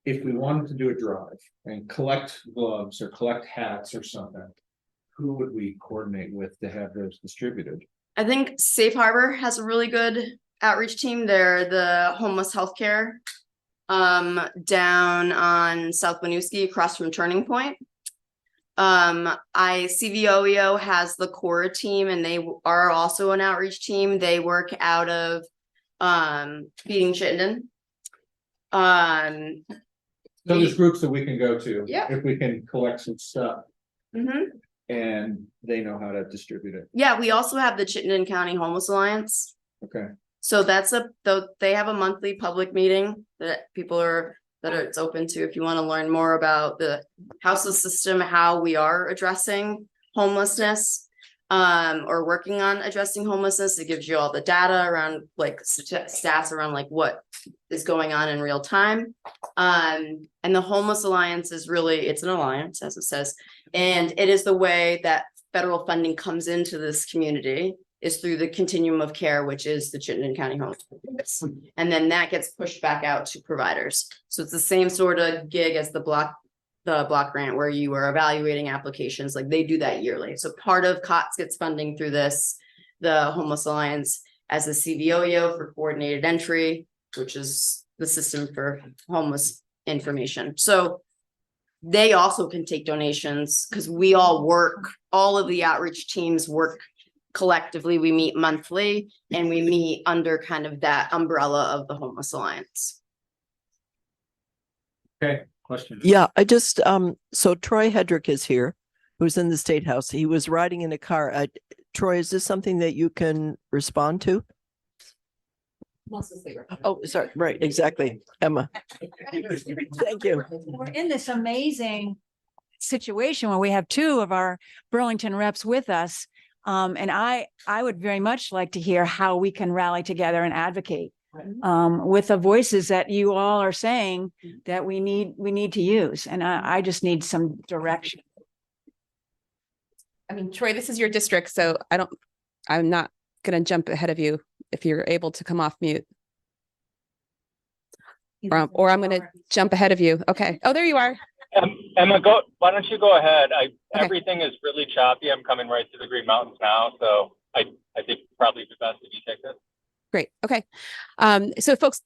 If we wanted to do a drive and collect gloves or collect hats or something, who would we coordinate with to have those distributed? I think Safe Harbor has a really good outreach team. They're the homeless healthcare down on South Winooski across from Turning Point. CVOEO has the Cora team, and they are also an outreach team. They work out of Feeding Chittenden. So there's groups that we can go to if we can collect some stuff. and they know how to distribute it. Yeah, we also have the Chittenden County Homeless Alliance. Okay. So they have a monthly public meeting that it's open to if you want to learn more about the houseless system, how we are addressing homelessness, or working on addressing homelessness. It gives you all the data around like stats around like what is going on in real time. And the Homeless Alliance is really, it's an alliance, as it says, and it is the way that federal funding comes into this community is through the continuum of care, which is the Chittenden County Homeless Alliance. And then that gets pushed back out to providers. So it's the same sort of gig as the block grant where you are evaluating applications. Like they do that yearly. So part of COTS gets funding through this, the Homeless Alliance as a CVOYO for coordinated entry, which is the system for homeless information. So they also can take donations because we all work, all of the outreach teams work collectively. We meet monthly and we meet under kind of that umbrella of the Homeless Alliance. Okay, question. Yeah, I just, so Troy Hedrick is here, who's in the State House. He was riding in a car. Troy, is this something that you can respond to? Oh, sorry, right, exactly. Emma. Thank you. We're in this amazing situation where we have two of our Burlington reps with us. And I would very much like to hear how we can rally together and advocate with the voices that you all are saying that we need to use. And I just need some direction. I mean, Troy, this is your district, so I'm not going to jump ahead of you if you're able to come off mute. Or I'm going to jump ahead of you. Okay. Oh, there you are. Emma, why don't you go ahead? Everything is really choppy. I'm coming right to the Green Mountains now. So I think probably the best if you take this. Great. Okay. So folks,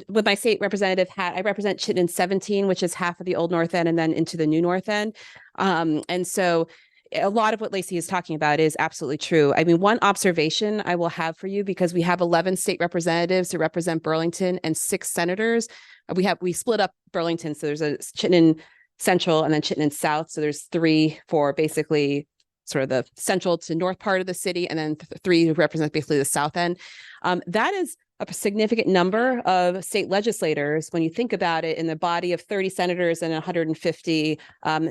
with my state representative hat, I represent Chittenden 17, which is half of the old North End and then into the new North End. And so a lot of what Lacey is talking about is absolutely true. I mean, one observation I will have for you, because we have 11 state representatives who represent Burlington and 6 senators. We split up Burlington. So there's a Chittenden Central and then Chittenden South. So there's 3 for basically sort of the central to north part of the city, and then 3 who represent basically the south end. That is a significant number of state legislators when you think about it in the body of 30 senators and 150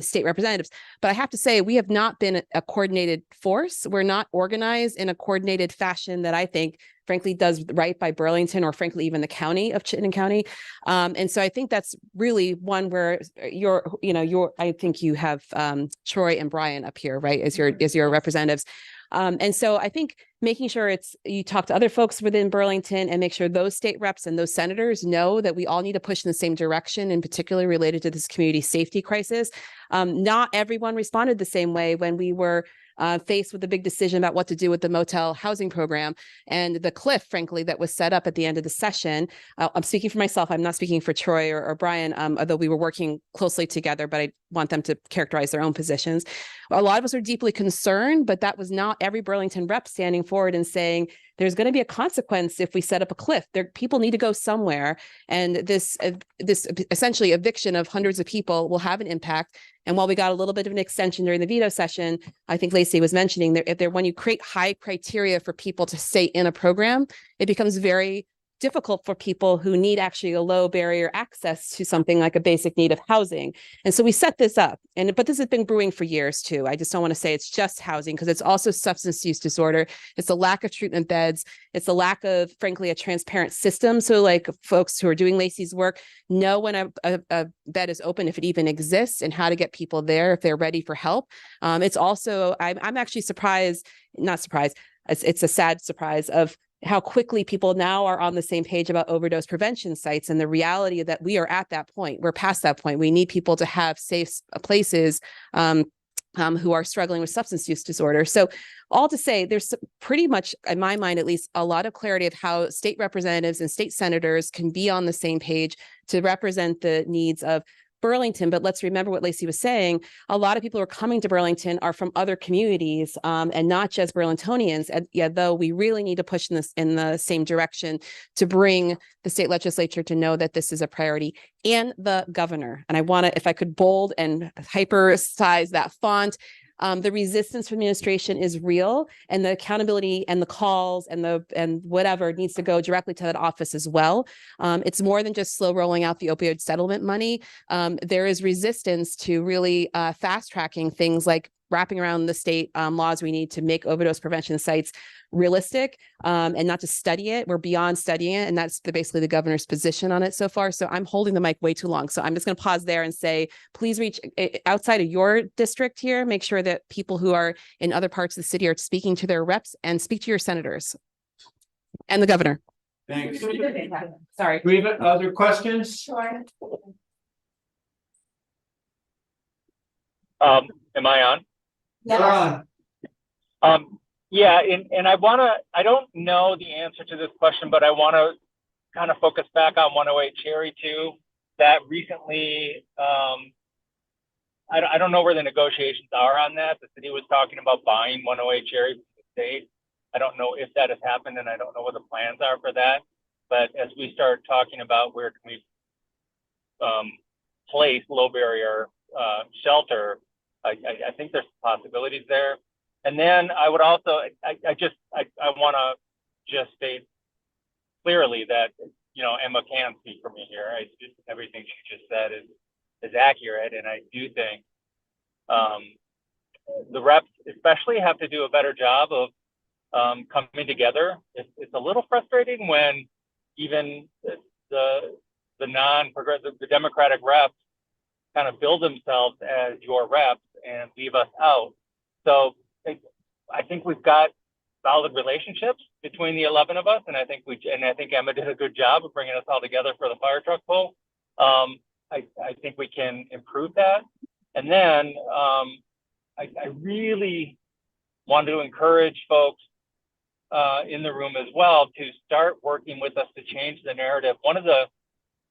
state representatives. But I have to say, we have not been a coordinated force. We're not organized in a coordinated fashion that I think, frankly, does right by Burlington or frankly, even the county of Chittenden County. And so I think that's really one where I think you have Troy and Brian up here, right, as your representatives. And so I think making sure you talk to other folks within Burlington and make sure those state reps and those senators know that we all need to push in the same direction, in particular related to this community safety crisis. Not everyone responded the same way when we were faced with a big decision about what to do with the motel housing program and the cliff, frankly, that was set up at the end of the session. I'm speaking for myself. I'm not speaking for Troy or Brian, although we were working closely together, but I want them to characterize their own positions. A lot of us are deeply concerned, but that was not every Burlington rep standing forward and saying, there's going to be a consequence if we set up a cliff. People need to go somewhere. And this essentially eviction of hundreds of people will have an impact. And while we got a little bit of an extension during the veto session, I think Lacey was mentioning that when you create high criteria for people to stay in a program, it becomes very difficult for people who need actually a low barrier access to something like a basic need of housing. And so we set this up, but this has been brewing for years too. I just don't want to say it's just housing, because it's also substance use disorder. It's the lack of treatment beds. It's the lack of, frankly, a transparent system. So like folks who are doing Lacey's work know when a bed is open, if it even exists, and how to get people there if they're ready for help. It's also, I'm actually not surprised. It's a sad surprise of how quickly people now are on the same page about overdose prevention sites, and the reality that we are at that point. We're past that point. We need people to have safe places who are struggling with substance use disorder. So all to say, there's pretty much, in my mind at least, a lot of clarity of how state representatives and state senators can be on the same page to represent the needs of Burlington, but let's remember what Lacey was saying. A lot of people who are coming to Burlington are from other communities, and not just Burlingtonians. And yeah, though we really need to push in the same direction to bring the state legislature to know that this is a priority, and the governor. And I want to, if I could bold and hyper size that font. The resistance from administration is real, and the accountability and the calls and whatever needs to go directly to that office as well. It's more than just slow rolling out the opioid settlement money. There is resistance to really fast tracking things like wrapping around the state laws we need to make overdose prevention sites realistic, and not to study it. We're beyond studying it, and that's basically the governor's position on it so far. So I'm holding the mic way too long. So I'm just going to pause there and say, please reach outside of your district here. Make sure that people who are in other parts of the city are speaking to their reps, and speak to your senators and the governor. Thanks. Sorry. Do we have other questions? Sure. Am I on? Yes. Yeah, and I don't know the answer to this question, but I want to kind of focus back on 108 Cherry too. That recently, I don't know where the negotiations are on that. The city was talking about buying 108 Cherry from the state. I don't know if that has happened, and I don't know what the plans are for that. But as we start talking about where can we place low barrier shelter, I think there's possibilities there. And then I would also, I want to just state clearly that, you know, Emma can speak for me here. Everything she just said is accurate. And I do think the reps especially have to do a better job of coming together. It's a little frustrating when even the non-progressive, the Democratic reps kind of build themselves as your reps and leave us out. So I think we've got solid relationships between the 11 of us, and I think Emma did a good job of bringing us all together for the fire truck pull. I think we can improve that. And then I really want to encourage folks in the room as well to start working with us to change the narrative. One of the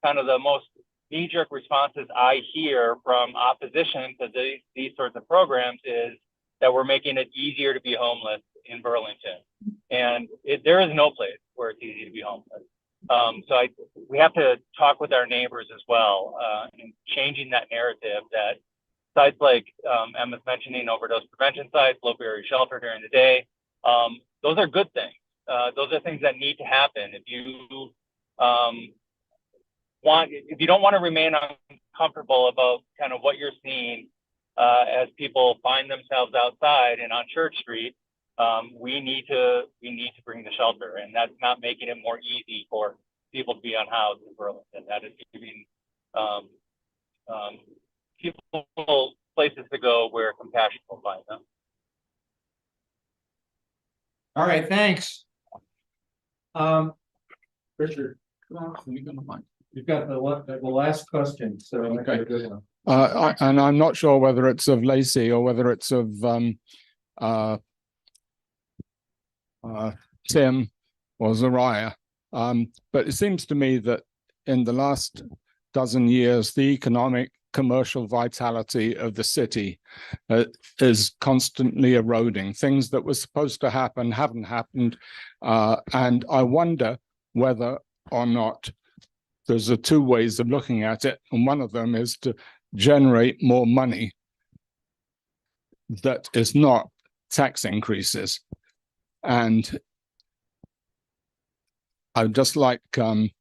kind of the most knee-jerk responses I hear from opposition to these sorts of programs is that we're making it easier to be homeless in Burlington. And there is no place where it's easy to be homeless. So we have to talk with our neighbors as well, in changing that narrative that sites like Emma's mentioning, overdose prevention sites, low barrier shelter during the day, those are good things. Those are things that need to happen. If you don't want to remain uncomfortable about kind of what you're seeing as people find themselves outside and on Church Street, we need to bring the shelter, and that's not making it more easy for people to be unhoused in Burlington. That is giving people places to go where compassion will find them. All right, thanks. Richard, you've got the last question, so Okay. a good one. And I'm not sure whether it's of Lacey or whether it's of Tim or Zariah. But it seems to me that in the last dozen years, the economic commercial vitality of the city is constantly eroding. Things that were supposed to happen haven't happened. And I wonder whether or not there's two ways of looking at it. And one of them is to generate more money that is not tax increases. And I'd just like Tim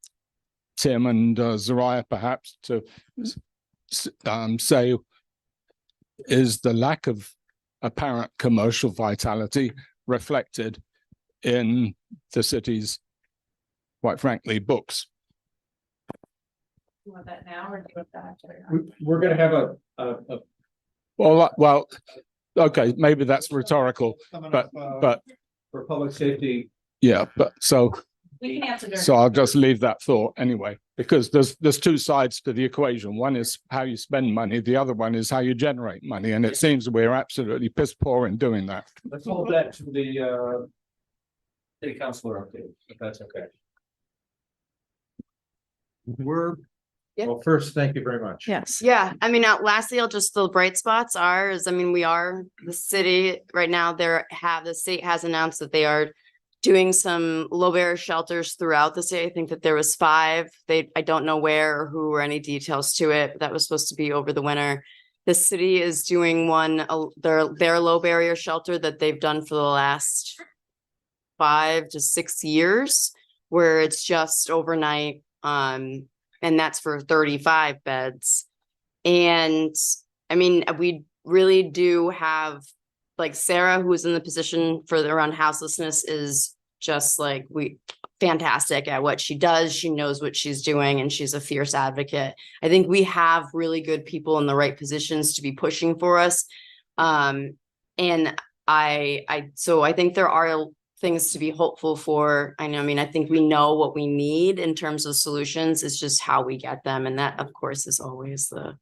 and Zariah perhaps to say, is the lack of apparent commercial vitality reflected in the city's, quite frankly, books? You want that now, or do you want that after? We're going to have a well, okay, maybe that's rhetorical, but for public safety. Yeah, but so We can answer during. so I'll just leave that thought anyway, because there's two sides to the equation. One is how you spend money, the other one is how you generate money, and it seems we're absolutely piss poor in doing that. Let's hold that to the city councilor update, if that's okay. We're Yeah. Well, first, thank you very much. Yes. Yeah, I mean, lastly, I'll just, the bright spots are, I mean, we are the city right now, the state has announced that they are doing some low barrier shelters throughout the city. I think that there was 5. I don't know where or who or any details to it, but that was supposed to be over the winter. The city is doing one, their low barrier shelter that they've done for the last 5 to 6 years, where it's just overnight. And that's for 35 beds. And I mean, we really do have, like, Sarah, who is in the position for around houselessness, is just like fantastic at what she does. She knows what she's doing and she's a fierce advocate. I think we have really good people in the right positions to be pushing for us. And so I think there are things to be hopeful for. I mean, I think we know what we need in terms of solutions. It's just how we get them. And that, of course, is always the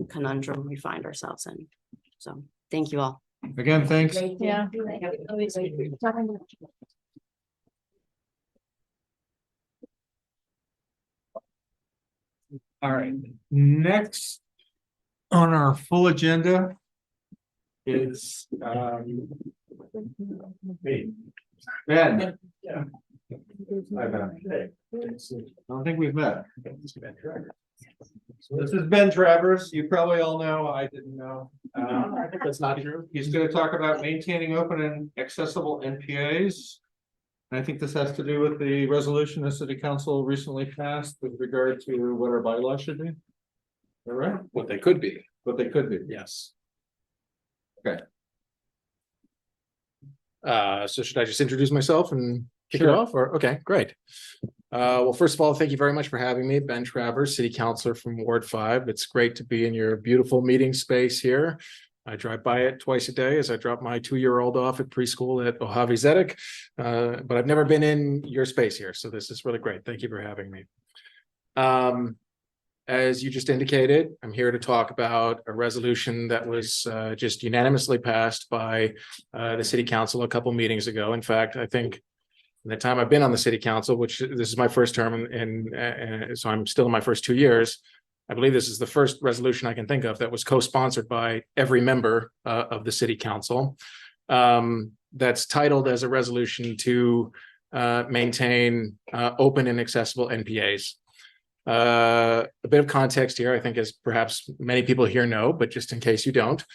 conundrum we find ourselves in. So thank you all. Again, thanks. Yeah. All right, next on our full agenda is Ben. Yeah. Hi, Ben. I don't think we've met. So this is Ben Travers. You probably all know, I didn't know. I think that's not true. He's going to talk about maintaining open and accessible NPAs. I think this has to do with the resolution the city council recently passed with regard to what our bylaws should be. All right. What they could be. What they could be. Yes. Okay. So should I just introduce myself and kick it Sure. off? Or okay, great. Well, first of all, thank you very much for having me. Ben Travers, City Councilor from Ward 5. It's great to be in your beautiful meeting space here. I drive by it twice a day as I drop my 2-year-old off at preschool at Mojave Zedek. But I've never been in your space here, so this is really great. Thank you for having me. As you just indicated, I'm here to talk about a resolution that was just unanimously passed by the City Council a couple meetings ago. In fact, I think in the time I've been on the City Council, which this is my first term, and so I'm still in my first 2 years, I believe this is the first resolution I can think of that was co-sponsored by every member of the City Council. That's titled as a resolution to maintain open and accessible NPAs. A bit of context here, I think, as perhaps many people here know, but just in case you don't,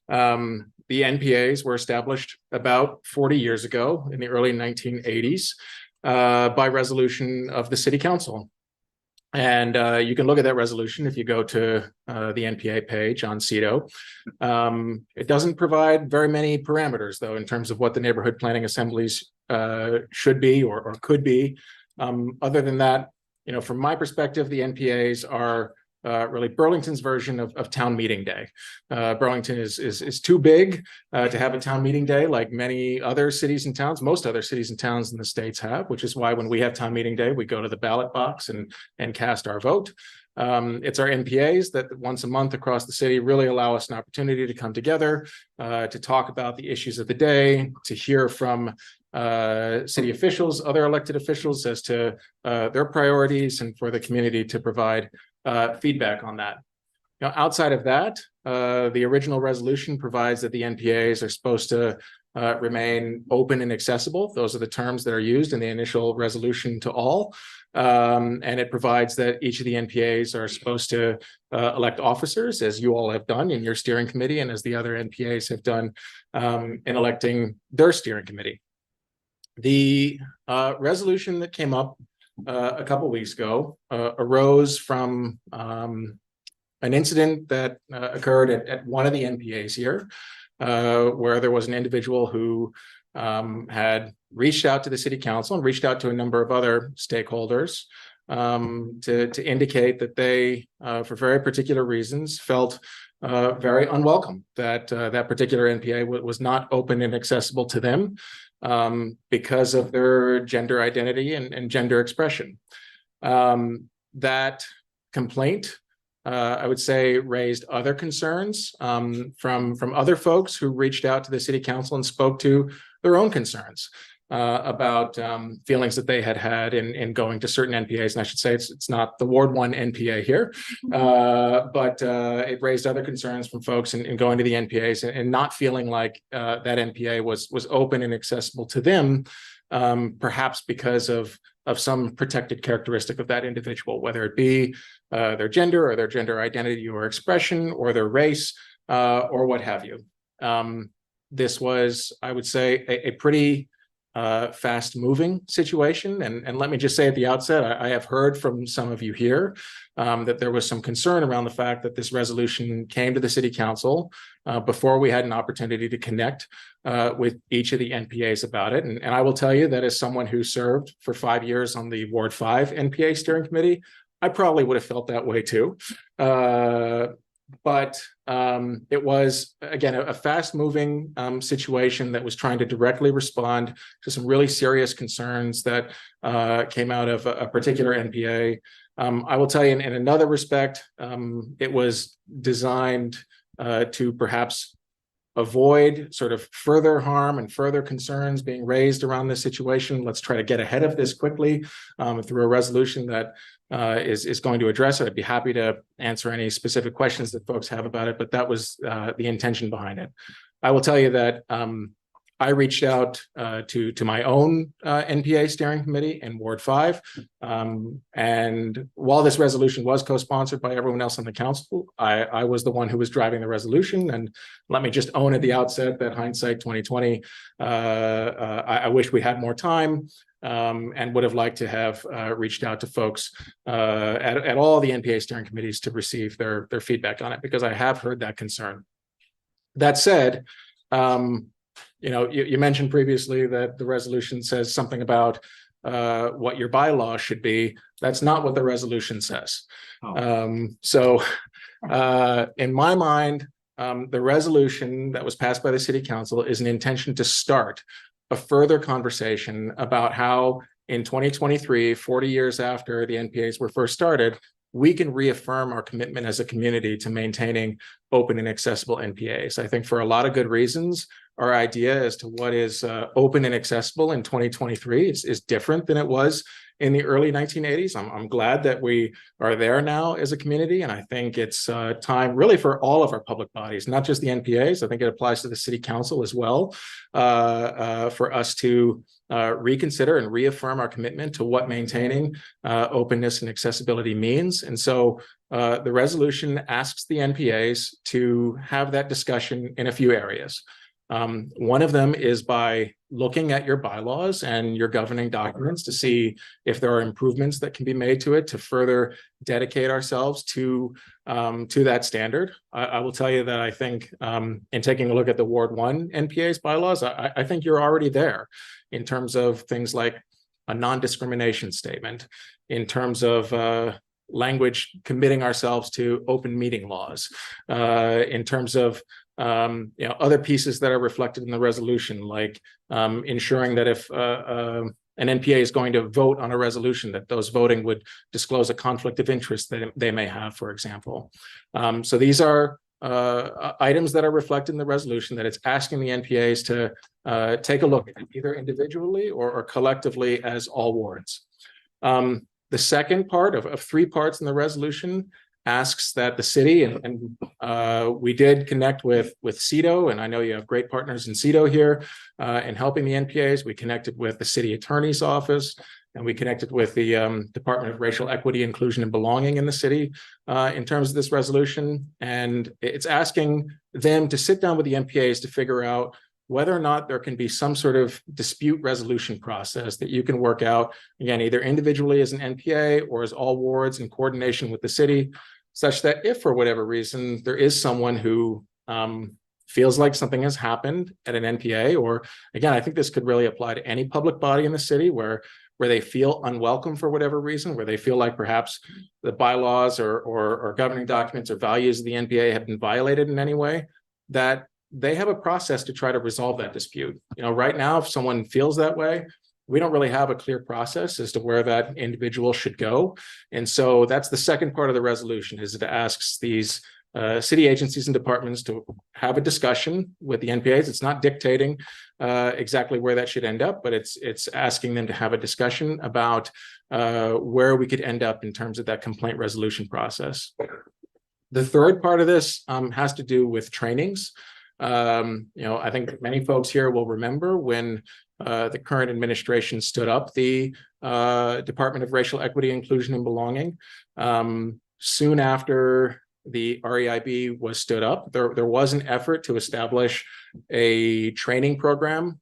the NPAs were established about 40 years ago in the early 1980s by resolution of the City Council. And you can look at that resolution if you go to the NPA page on CEDO. It doesn't provide very many parameters, though, in terms of what the neighborhood planning assemblies should be or could be. Other than that, you know, from my perspective, the NPAs are really Burlington's version of town meeting day. Burlington is too big to have a town meeting day like many other cities and towns, most other cities and towns in the states have, which is why when we have town meeting day, we go to the ballot box and cast our vote. It's our NPAs that once a month across the city really allow us an opportunity to come together, to talk about the issues of the day, to hear from city officials, other elected officials as to their priorities, and for the community to provide feedback on that. Now, outside of that, the original resolution provides that the NPAs are supposed to remain open and accessible. Those are the terms that are used in the initial resolution to all. And it provides that each of the NPAs are supposed to elect officers, as you all have done in your steering committee, and as the other NPAs have done in electing their steering committee. The resolution that came up a couple weeks ago arose from an incident that occurred at one of the NPAs here, where there was an individual who had reached out to the City Council and reached out to a number of other stakeholders to indicate that they, for very particular reasons, felt very unwelcome that that particular NPA was not open and accessible to them because of their gender identity and gender expression. That complaint, I would say, raised other concerns from other folks who reached out to the City Council and spoke to their own concerns. about feelings that they had in going to certain NPAs. And I should say it's not the Ward 1 NPA here, but it raised other concerns from folks in going to the NPAs and not feeling like that NPA was open and accessible to them, perhaps because of some protected characteristic of that individual, whether it be their gender or their gender identity or expression or their race or what have you. This was, I would say, a pretty fast-moving situation. And let me just say at the outset, I have heard from some of you here that there was some concern around the fact that this resolution came to the city council before we had an opportunity to connect with each of the NPAs about it. And I will tell you that as someone who served for 5 years on the Ward 5 NPA steering committee, I probably would have felt that way too. But it was, again, a fast-moving situation that was trying to directly respond to some really serious concerns that came out of a particular NPA. I will tell you in another respect, it was designed to perhaps avoid sort of further harm and further concerns being raised around this situation. Let's try to get ahead of this quickly through a resolution that is going to address it. I'd be happy to answer any specific questions that folks have about it, but that was the intention behind it. I will tell you that I reached out to my own NPA steering committee in Ward 5. And while this resolution was co-sponsored by everyone else on the council, I was the one who was driving the resolution. And let me just own at the outset that hindsight 2020, I wish we had more time and would have liked to have reached out to folks at all the NPA steering committees to receive their feedback on it, because I have heard that concern. That said, you know, you mentioned previously that the resolution says something about what your bylaw should be. That's not what the resolution says. So in my mind, the resolution that was passed by the city council is an intention to start a further conversation about how in 2023, 40 years after the NPAs were first started, we can reaffirm our commitment as a community to maintaining open and accessible NPAs. I think for a lot of good reasons, our idea as to what is open and accessible in 2023 is different than it was in the early 1980s. I'm glad that we are there now as a community, and I think it's time really for all of our public bodies, not just the NPAs. I think it applies to the city council as well, for us to reconsider and reaffirm our commitment to what maintaining openness and accessibility means. And so the resolution asks the NPAs to have that discussion in a few areas. One of them is by looking at your bylaws and your governing documents to see if there are improvements that can be made to it to further dedicate ourselves to that standard. I will tell you that I think in taking a look at the Ward 1 NPA's bylaws, I think you're already there in terms of things like a non-discrimination statement, in terms of language committing ourselves to open meeting laws, in terms of you know, other pieces that are reflected in the resolution, like ensuring that if an NPA is going to vote on a resolution, that those voting would disclose a conflict of interest that they may have, for example. So these are items that are reflected in the resolution that it's asking the NPAs to take a look at, either individually or collectively as all wards. The second part of 3 parts in the resolution asks that the city, and we did connect with CEDO, and I know you have great partners in CEDO here in helping the NPAs. We connected with the city attorney's office, and we connected with the Department of Racial Equity, Inclusion, and Belonging in the city in terms of this resolution. And it's asking them to sit down with the NPAs to figure out whether or not there can be some sort of dispute resolution process that you can work out, again, either individually as an NPA or as all wards in coordination with the city, such that if for whatever reason there is someone who feels like something has happened at an NPA, or again, I think this could really apply to any public body in the city where they feel unwelcome for whatever reason, where they feel like perhaps the bylaws or governing documents or values of the NPA have been violated in any way, that they have a process to try to resolve that dispute. You know, right now, if someone feels that way, we don't really have a clear process as to where that individual should go. And so that's the second part of the resolution, is it asks these city agencies and departments to have a discussion with the NPAs. It's not dictating exactly where that should end up, but it's asking them to have a discussion about where we could end up in terms of that complaint resolution process. The third part of this has to do with trainings. I think many folks here will remember when the current administration stood up the Department of Racial Equity, Inclusion, and Belonging. Soon after the REIB was stood up, there was an effort to establish a training program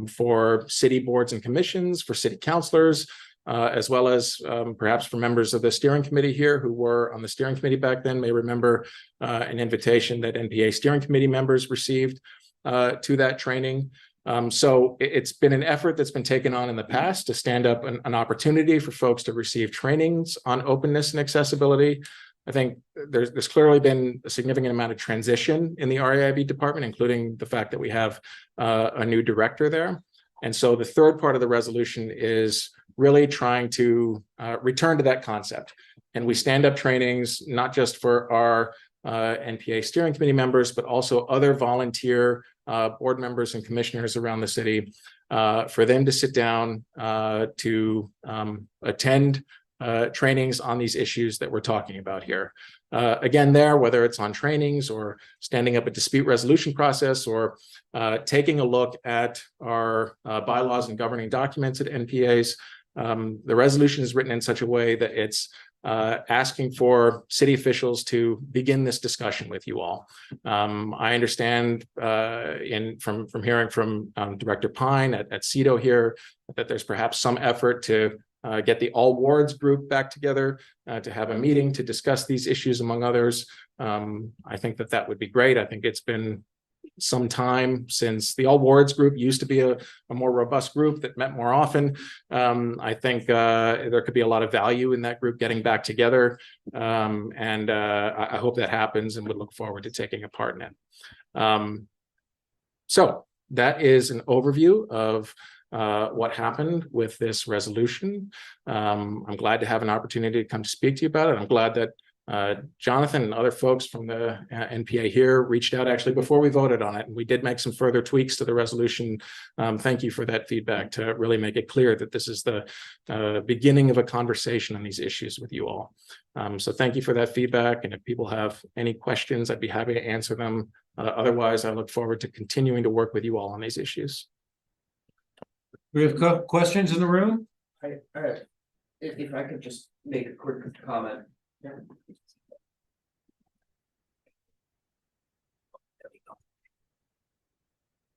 for city boards and commissions, for city councilors, as well as perhaps for members of the steering committee here who were on the steering committee back then may remember an invitation that NPA steering committee members received to that training. So it's been an effort that's been taken on in the past to stand up an opportunity for folks to receive trainings on openness and accessibility. I think there's clearly been a significant amount of transition in the REIB department, including the fact that we have a new director there. And so the third part of the resolution is really trying to return to that concept. And we stand up trainings, not just for our NPA steering committee members, but also other volunteer board members and commissioners around the city, for them to sit down to attend trainings on these issues that we're talking about here. Again, whether it's on trainings or standing up a dispute resolution process or taking a look at our bylaws and governing documents at NPAs, the resolution is written in such a way that it's asking for city officials to begin this discussion with you all. I understand from hearing from Director Pine at CEDO here that there's perhaps some effort to get the all wards group back together to have a meeting to discuss these issues, among others. I think that would be great. I think it's been some time since the all wards group used to be a more robust group that met more often. I think there could be a lot of value in that group getting back together. And I hope that happens and would look forward to taking a part in it. So that is an overview of what happened with this resolution. I'm glad to have an opportunity to come to speak to you about it. I'm glad that Jonathan and other folks from the NPA here reached out actually before we voted on it. And we did make some further tweaks to the resolution. Thank you for that feedback to really make it clear that this is the beginning of a conversation on these issues with you all. So thank you for that feedback. And if people have any questions, I'd be happy to answer them. Otherwise, I look forward to continuing to work with you all on these issues. We have questions in the room? If I could just make a quick comment.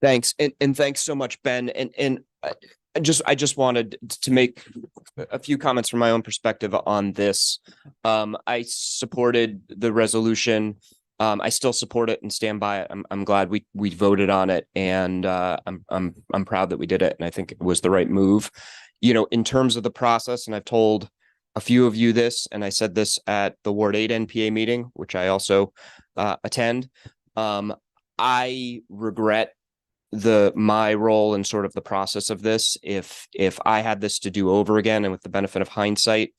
Thanks. And thanks so much, Ben. And I just wanted to make a few comments from my own perspective on this. I supported the resolution. I still support it and stand by it. I'm glad we voted on it, and I'm proud that we did it, and I think it was the right move. In terms of the process, and I've told a few of you this, and I said this at the Ward 8 NPA meeting, which I also attend. I regret my role in sort of the process of this. If I had this to do over again, and with the benefit of hindsight,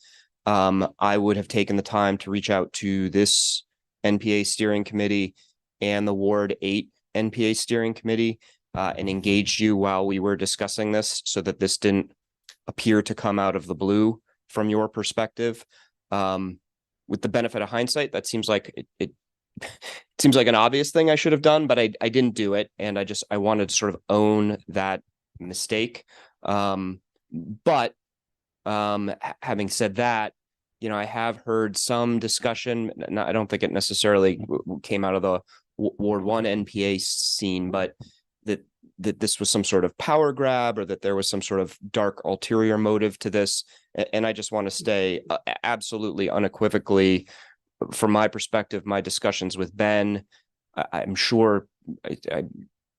I would have taken the time to reach out to this NPA steering committee and the Ward 8 NPA steering committee and engaged you while we were discussing this, so that this didn't appear to come out of the blue from your perspective. With the benefit of hindsight, that seems like it seems like an obvious thing I should have done, but I didn't do it. And I wanted to sort of own that mistake. But having said that, I have heard some discussion. I don't think it necessarily came out of the Ward 1 NPA scene, but that this was some sort of power grab, or that there was some sort of dark ulterior motive to this. And I just want to stay absolutely unequivocally, from my perspective, my discussions with Ben, I'm sure I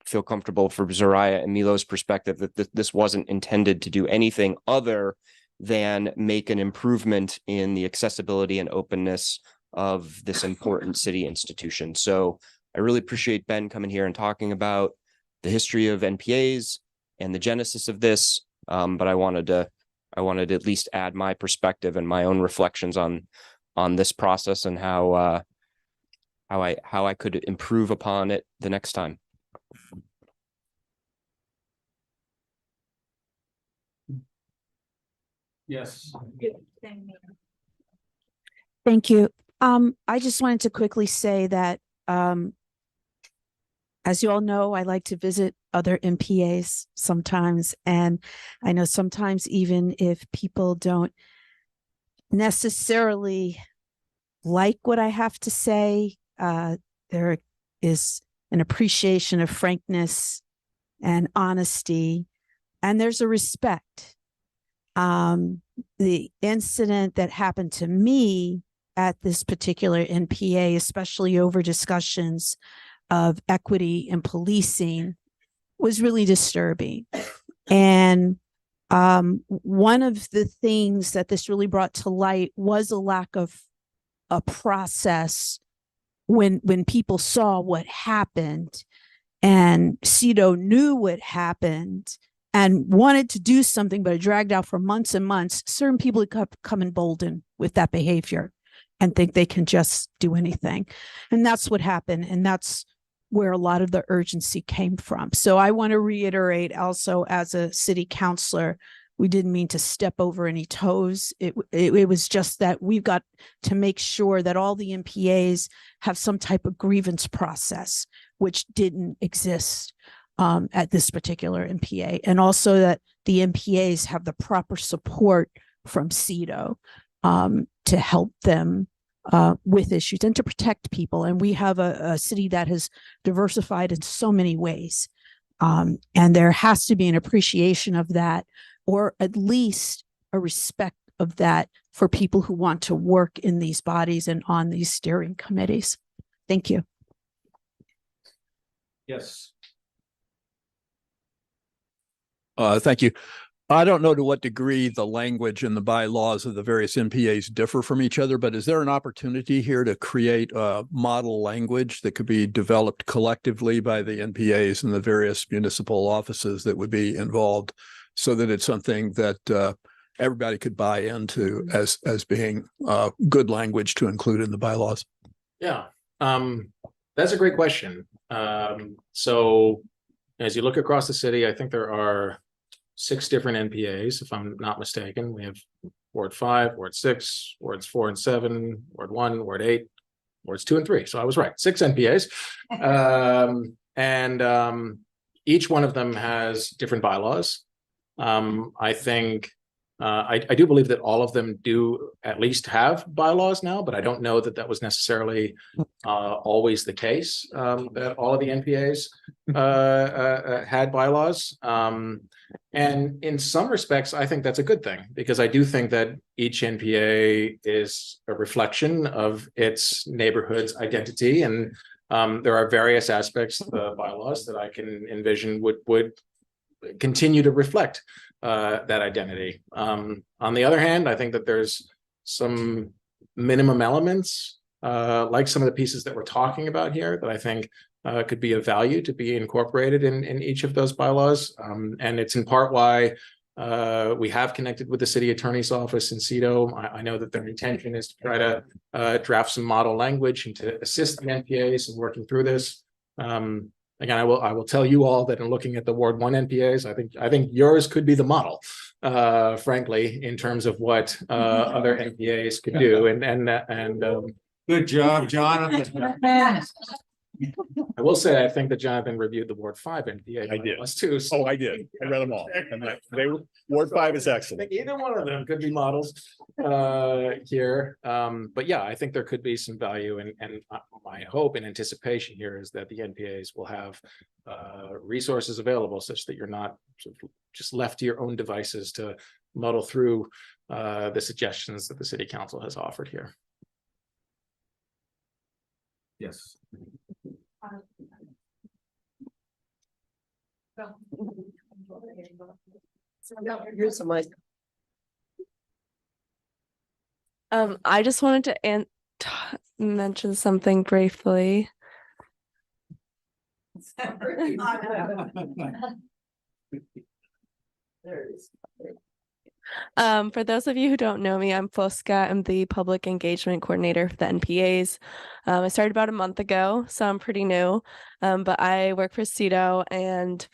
feel comfortable for Zariah and Milo's perspective that this wasn't intended to do anything other than make an improvement in the accessibility and openness of this important city institution. So I really appreciate Ben coming here and talking about the history of NPAs and the genesis of this. But I wanted to at least add my perspective and my own reflections on this process, and how how I could improve upon it the next time. Yes. Thank you. I just wanted to quickly say that, as you all know, I like to visit other NPAs sometimes. And I know sometimes even if people don't necessarily like what I have to say, there is an appreciation of frankness and honesty, and there's a respect. The incident that happened to me at this particular NPA, especially over discussions of equity and policing, was really disturbing. And one of the things that this really brought to light was a lack of a process when people saw what happened and CEDO knew what happened and wanted to do something, but it dragged out for months and months. Certain people come emboldened with that behavior and think they can just do anything. And that's what happened. And that's where a lot of the urgency came from. So I want to reiterate also, as a city councilor, we didn't mean to step over any toes. It was just that we've got to make sure that all the NPAs have some type of grievance process, which didn't exist at this particular NPA. And also that the NPAs have the proper support from CEDO to help them with issues and to protect people. And we have a city that has diversified in so many ways. And there has to be an appreciation of that, or at least a respect of that for people who want to work in these bodies and on these steering committees. Thank you. Yes. Thank you. I don't know to what degree the language and the bylaws of the various NPAs differ from each other, but is there an opportunity here to create a model language that could be developed collectively by the NPAs and the various municipal offices that would be involved, so that it's something that everybody could buy into as being good language to include in the bylaws? Yeah, that's a great question. So as you look across the city, I think there are 6 different NPAs, if I'm not mistaken. We have Ward 5, Ward 6, Wards 4 and 7, Ward 1, Ward 8, Wards 2 and 3. So I was right, 6 NPAs. And each one of them has different bylaws. I think I do believe that all of them do at least have bylaws now, but I don't know that that was necessarily always the case, that all of the NPAs had bylaws. And in some respects, I think that's a good thing, because I do think that each NPA is a reflection of its neighborhood's identity. And there are various aspects of the bylaws that I can envision would continue to reflect that identity. On the other hand, I think that there's some minimum elements, like some of the pieces that we're talking about here, that I think could be of value to be incorporated in each of those bylaws. And it's in part why we have connected with the city attorney's office in CEDO. I know that their intention is to try to draft some model language and to assist the NPAs in working through this. Again, I will tell you all that in looking at the Ward 1 NPAs, I think yours could be the model, frankly, in terms of what other NPAs could do. And good job, Jonathan. I will say, I think that Jonathan reviewed the Ward 5 NPA. I did. Too. So Oh, I did. I read them all. And they were, Ward 5 is I excellent. think either one of them could be models here. But yeah, I think there could be some value, and my hope and anticipation here is that the NPAs will have resources available such that you're not sort of just left to your own devices to muddle through the suggestions that the city council has offered here. Yes. Here's the mic. I just wanted to mention something briefly. For those of you who don't know me, I'm Fosca. I'm the public engagement coordinator for the NPAs. I started about a month ago, so I'm pretty new. But I work for CEDO, and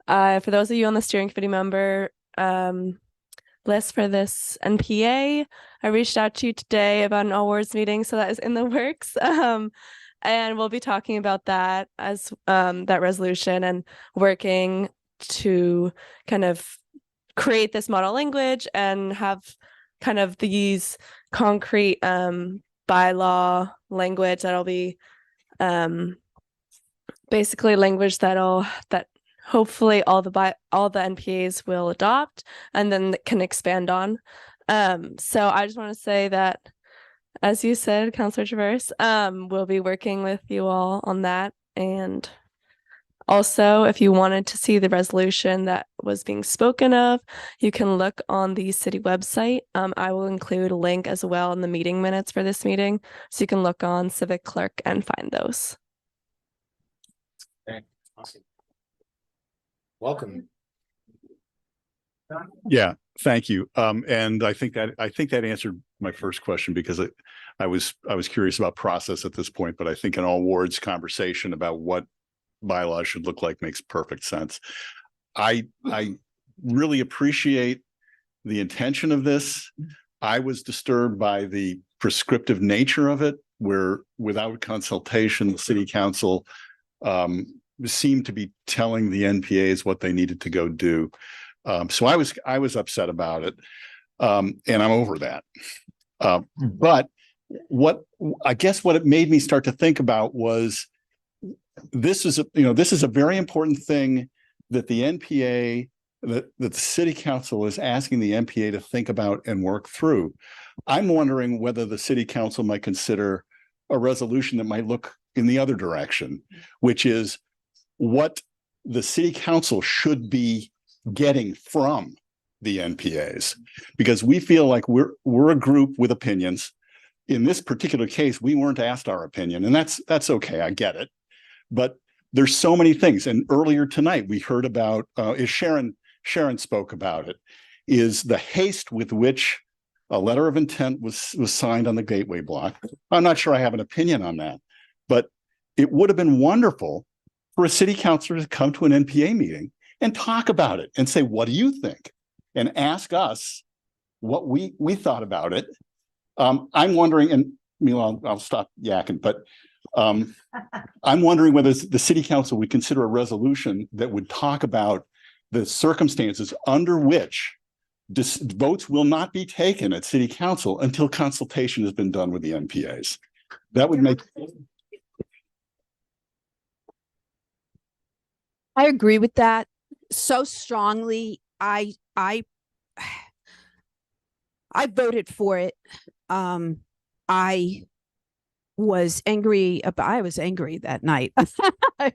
for those of you on the steering committee member list for this NPA, I reached out to you today about an all wards meeting, so that is in the works. And we'll be talking about that as that resolution and working to kind of create this model language and have kind of these concrete bylaw language that'll be basically language that hopefully all the NPAs will adopt and then can expand on. So I just want to say that, as you said, Councilor Traverse, we'll be working with you all on that. And also, if you wanted to see the resolution that was being spoken of, you can look on the city website. I will include a link as well in the meeting minutes for this meeting, so you can look on Civic Clerk and find those. Okay, awesome. Welcome. Yeah, thank you. And I think that answered my first question, because I was curious about process at this point, but I think an all wards conversation about what bylaws should look like makes perfect sense. I really appreciate the intention of this. I was disturbed by the prescriptive nature of it, where without consultation, the city council seemed to be telling the NPAs what they needed to go do. So I was upset about it, and I'm over that. But what it made me start to think about was, this is a very important thing that the NPA, that the city council is asking the NPA to think about and work through. I'm wondering whether the city council might consider a resolution that might look in the other direction, which is what the city council should be getting from the NPAs, because we feel like we're a group with opinions. In this particular case, we weren't asked our opinion, and that's okay. I get it. But there's so many things. And earlier tonight, we heard about, Sharon spoke about it, is the haste with which a letter of intent was signed on the Gateway block. I'm not sure I have an opinion on that, but it would have been wonderful for a city councilor to come to an NPA meeting and talk about it and say, what do you think? And ask us what we thought about it. I'm wondering, and I'll stop yakking, but I'm wondering whether the city council would consider a resolution that would talk about the circumstances under which votes will not be taken at city council until consultation has been done with the NPAs. That would make. I agree with that so strongly. I voted for it. I was angry that night.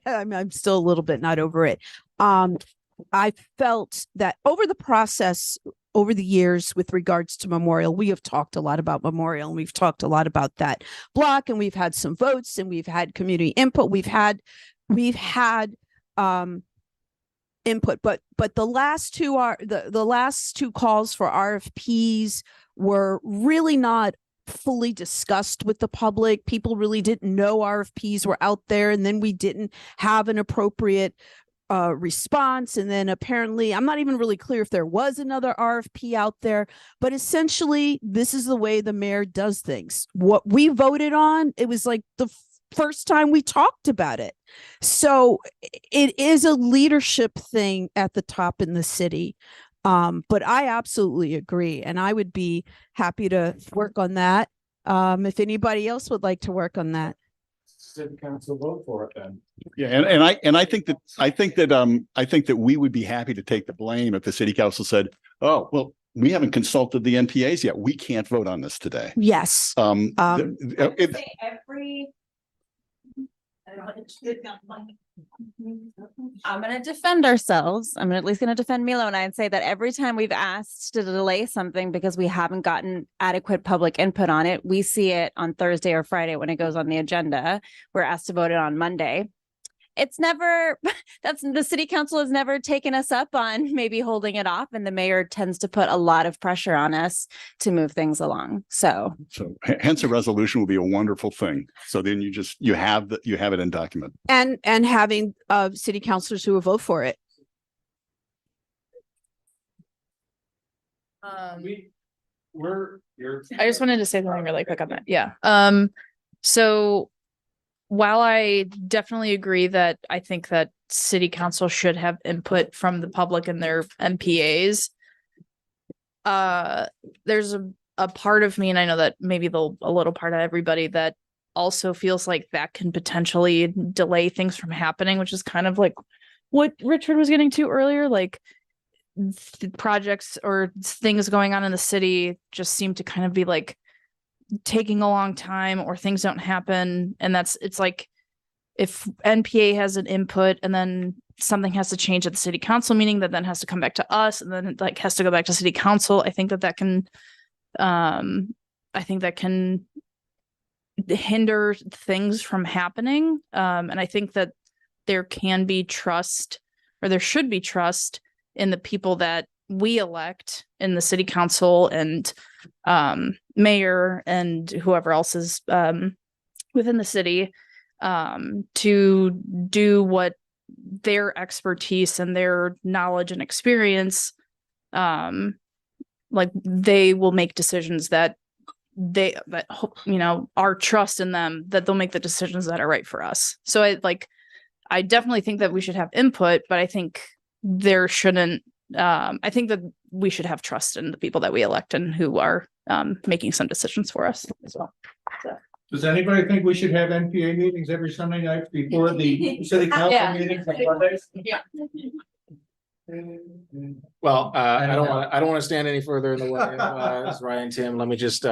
I'm still a little bit not over it. I felt that over the process, over the years with regards to Memorial, we have talked a lot about Memorial, and we've talked a lot about that block, and we've had some votes, and we've had community input. We've had input, but the last two are the last two calls for RFPs were really not fully discussed with the public. People really didn't know RFPs were out there, and then we didn't have an appropriate response. And then apparently, I'm not even really clear if there was another RFP out there, but essentially this is the way the mayor does things. What we voted on, it was like the first time we talked about it. So it is a leadership thing at the top in the city. But I absolutely agree. And I would be happy to work on that. If anybody else would like to work on that. City council vote for it then. Yeah, and I think that we would be happy to take the blame if the city council said, "Oh, well, we haven't consulted the NPAs yet. We can't vote on this today." Yes. I'm going to defend ourselves. I'm at least going to defend Milo and I and say that every time we've asked to delay something because we haven't gotten adequate public input on it, we see it on Thursday or Friday when it goes on the agenda. We're asked to vote it on Monday. it's never, that's the city council has never taken us up on maybe holding it off. And the mayor tends to put a lot of pressure on us to move things along. So Hence a resolution will be a wonderful thing. So then you have it in document. And having city councilors who will vote for it. I just wanted to say something really quick on that. Yeah. So while I definitely agree that I think that city council should have input from the public and their MPAs, there's a part of me, and I know that maybe a little part of everybody, that also feels like that can potentially delay things from happening, which is kind of like what Richard was getting to earlier. Like projects or things going on in the city just seem to kind of be like taking a long time, or things don't happen. And it's like, if NPA has an input and then something has to change at the city council meeting, that then has to come back to us, and then it like has to go back to city council. I think that can hinder things from happening. And I think that there can be trust, or there should be trust, in the people that we elect in the city council and mayor and whoever else is within the city, to do what their expertise and their knowledge and experience, like they will make decisions that our trust in them, that they'll make the decisions that are right for us. So I definitely think that we should have input, but I think there shouldn't, I think that we should have trust in the people that we elect and who are making some decisions for us as well. So. Does anybody think we should have NPA meetings every Sunday night before the city council meetings on Mondays? Yeah. Well, I don't want to stand any further in the way of Ryan and Tim. Let me just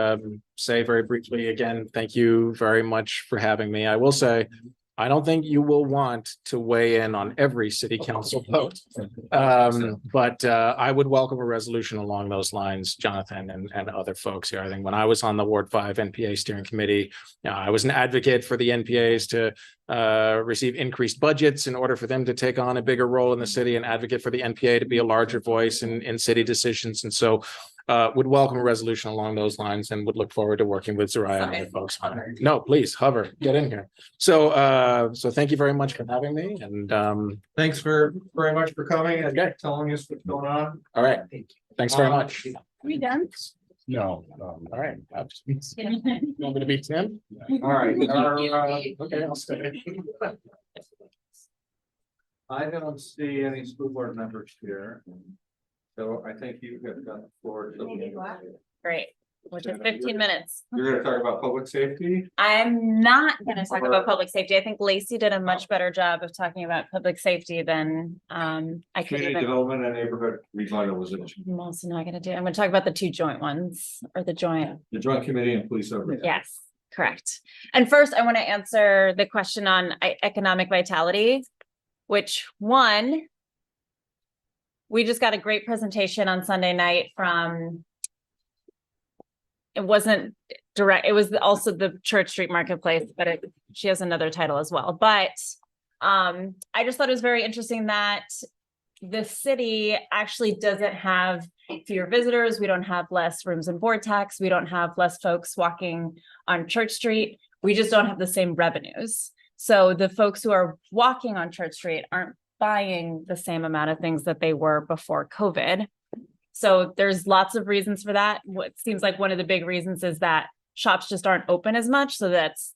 say very briefly again, thank you very much for having me. I will say, I don't think you will want to weigh in on every city council vote. But I would welcome a resolution along those lines, Jonathan and other folks here. I think when I was on the Ward 5 NPA steering committee, I was an advocate for the NPAs to receive increased budgets in order for them to take on a bigger role in the city, and advocate for the NPA to be a larger voice in city decisions. And so would welcome a resolution along those lines, and would look forward to working with Zariah and other folks on it. No, please hover, get in here. So thank you very much for having me, and Thanks very much for coming and telling us what's going on. All right, thanks very much. Are we done? No. All right. You want me to be Tim? All right. Okay, I'll stay. I don't see any school board members here. So I think you have got the floor. Great, which is 15 minutes. You're gonna talk about public safety? I'm not going to talk about public safety. I think Lacey did a much better job of talking about public safety than I could Community even. development and neighborhood revitalization. I'm also not going to do. I'm going to talk about the two joint ones, or the joint. The joint committee and police oversight. Yes, correct. And first, I want to answer the question on economic vitality, which one, we just got a great presentation on Sunday night from, it wasn't direct, it was also the Church Street Marketplace, but she has another title as well. But I just thought it was very interesting that the city actually doesn't have fewer visitors. We don't have less rooms in Vortex. We don't have less folks walking on Church Street. We just don't have the same revenues. So the folks who are walking on Church Street aren't buying the same amount of things that they were before COVID. So there's lots of reasons for that. What seems like one of the big reasons is that shops just aren't open as much. So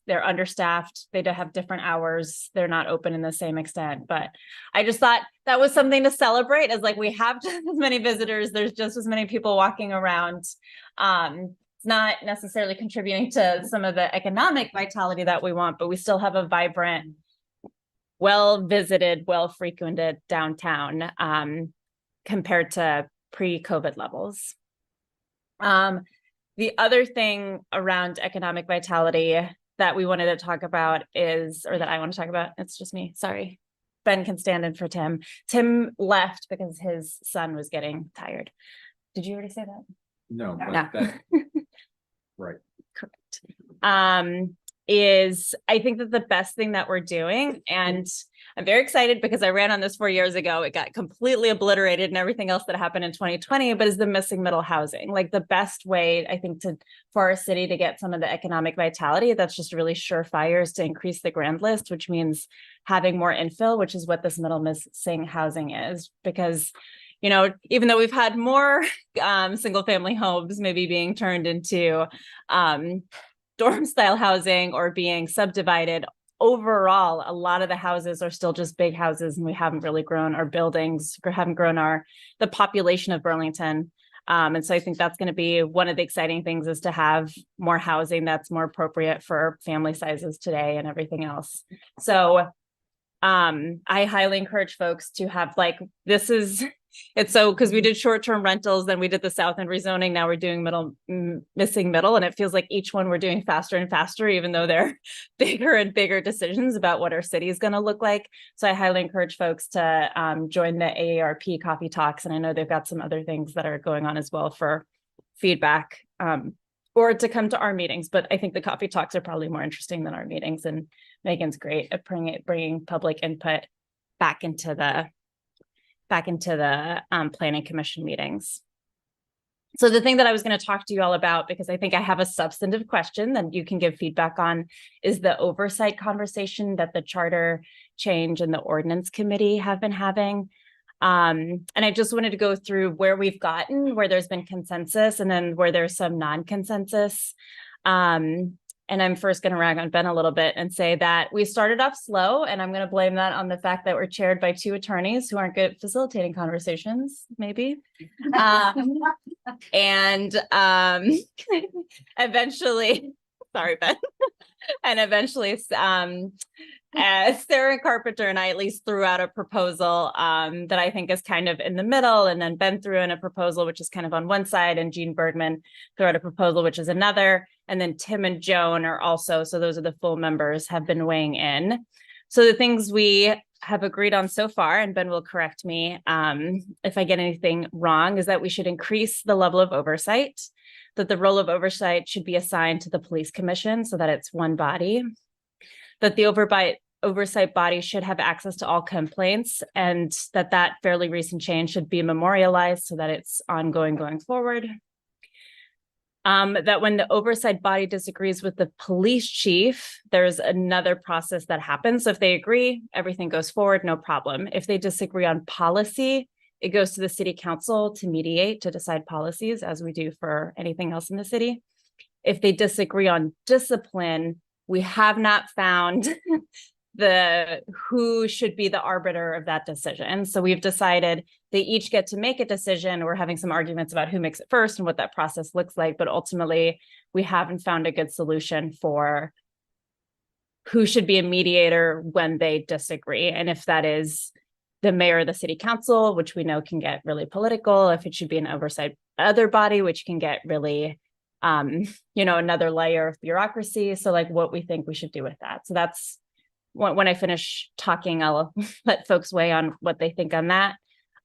they're understaffed. They don't have different hours. They're not open in the same extent. But I just thought that was something to celebrate, as like we have just as many visitors. There's just as many people walking around. It's not necessarily contributing to some of the economic vitality that we want, but we still have a vibrant, well-visited, well-frequented downtown compared to pre-COVID levels. The other thing around economic vitality that we wanted to talk about is, or that I want to talk about, it's just me, sorry. Ben can stand in for Tim. Tim left because his son was getting tired. Did you already say that? No. No. Right. Correct. is I think that the best thing that we're doing, and I'm very excited because I ran on this 4 years ago. It got completely obliterated and everything else that happened in 2020, but is the missing middle housing. Like the best way, I think, for our city to get some of the economic vitality that's just really surefire is to increase the grand list, which means having more infill, which is what this middle missing housing is. Because, you know, even though we've had more single family homes maybe being turned into dorm style housing or being subdivided, overall, a lot of the houses are still just big houses, and we haven't really grown our buildings, or haven't grown the population of Burlington. And so I think that's going to be one of the exciting things, is to have more housing that's more appropriate for family sizes today and everything else. So I highly encourage folks to have it's so, because we did short-term rentals, then we did the South End rezoning, now we're doing missing middle, and it feels like each one we're doing faster and faster, even though they're bigger and bigger decisions about what our city is going to look like. So I highly encourage folks to join the AARP coffee talks, and I know they've got some other things that are going on as well for feedback, or to come to our meetings. But I think the coffee talks are probably more interesting than our meetings, and Megan's great at bringing public input back into the planning commission meetings. So the thing that I was going to talk to you all about, because I think I have a substantive question that you can give feedback on, is the oversight conversation that the charter change and the ordinance committee have been having. And I just wanted to go through where we've gotten, where there's been consensus, and then where there's some non-consensus. And I'm first going to rag on Ben a little bit and say that we started off slow, and I'm going to blame that on the fact that we're chaired by two attorneys who aren't good at facilitating conversations, maybe. And eventually, sorry, Ben, and eventually, Sarah Carpenter and I at least threw out a proposal that I think is kind of in the middle, and then Ben threw in a proposal which is kind of on one side, and Jean Bergman threw out a proposal which is another, and then Tim and Joan are also, so those are the full members, have been weighing in. So the things we have agreed on so far, and Ben will correct me if I get anything wrong, is that we should increase the level of oversight, that the role of oversight should be assigned to the police commission so that it's one body, that the oversight body should have access to all complaints, and that fairly recent change should be memorialized so that it's ongoing going forward. That when the oversight body disagrees with the police chief, there's another process that happens. So if they agree, everything goes forward, no problem. If they disagree on policy, it goes to the city council to mediate, to decide policies, as we do for anything else in the city. If they disagree on discipline, we have not found who should be the arbiter of that decision. So we've decided they each get to make a decision. We're having some arguments about who makes it first and what that process looks like, but ultimately we haven't found a good solution for who should be a mediator when they disagree. And if that is the mayor or the city council, which we know can get really political, if it should be an oversight other body, which can get really another layer of bureaucracy. So like what we think we should do with that. So that's when I finish talking, I'll let folks weigh on what they think on that.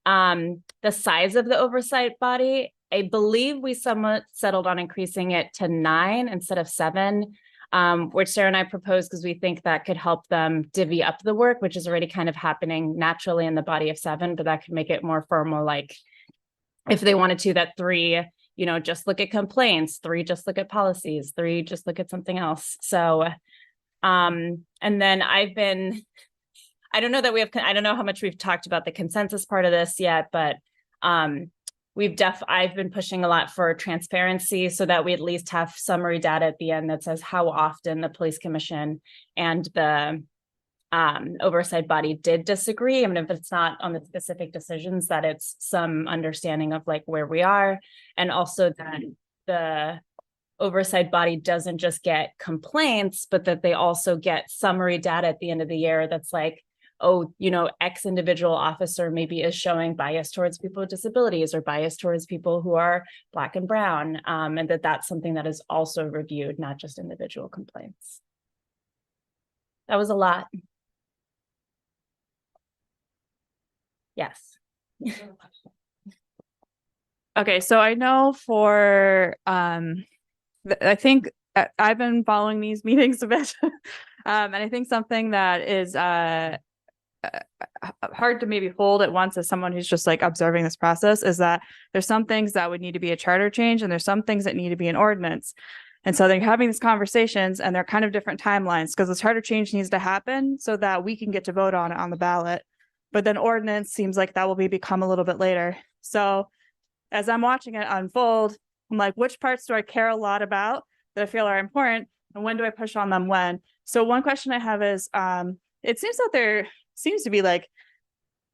The size of the oversight body, I believe we somewhat settled on increasing it to 9 instead of 7, which Sarah and I proposed because we think that could help them divvy up the work, which is already kind of happening naturally in the body of 7, but that could make it more formal, like if they wanted to, that 3, just look at complaints, 3, just look at policies, 3, just look at something else. So and then I don't know how much we've talked about the consensus part of this yet, but I've been pushing a lot for transparency so that we at least have summary data at the end that says how often the police commission and the oversight body did disagree. I mean, if it's not on the specific decisions, that it's some understanding of like where we are, and also that the oversight body doesn't just get complaints, but that they also get summary data at the end of the year that's like, oh, X individual officer maybe is showing bias towards people with disabilities or bias towards people who are Black and brown, and that's something that is also reviewed, not just individual complaints. That was a lot. Yes. Okay, so I know for I think I've been following these meetings a bit. And I think something that is hard to maybe hold at once as someone who's just like observing this process is that there's some things that would need to be a charter change and there's some things that need to be an ordinance. And so they're having these conversations and they're kind of different timelines because the charter change needs to happen so that we can get to vote on it on the ballot. But then ordinance seems like that will become a little bit later. So as I'm watching it unfold, I'm like, which parts do I care a lot about that I feel are important? And when do I push on them when? So one question I have is, it seems that there seems to be like,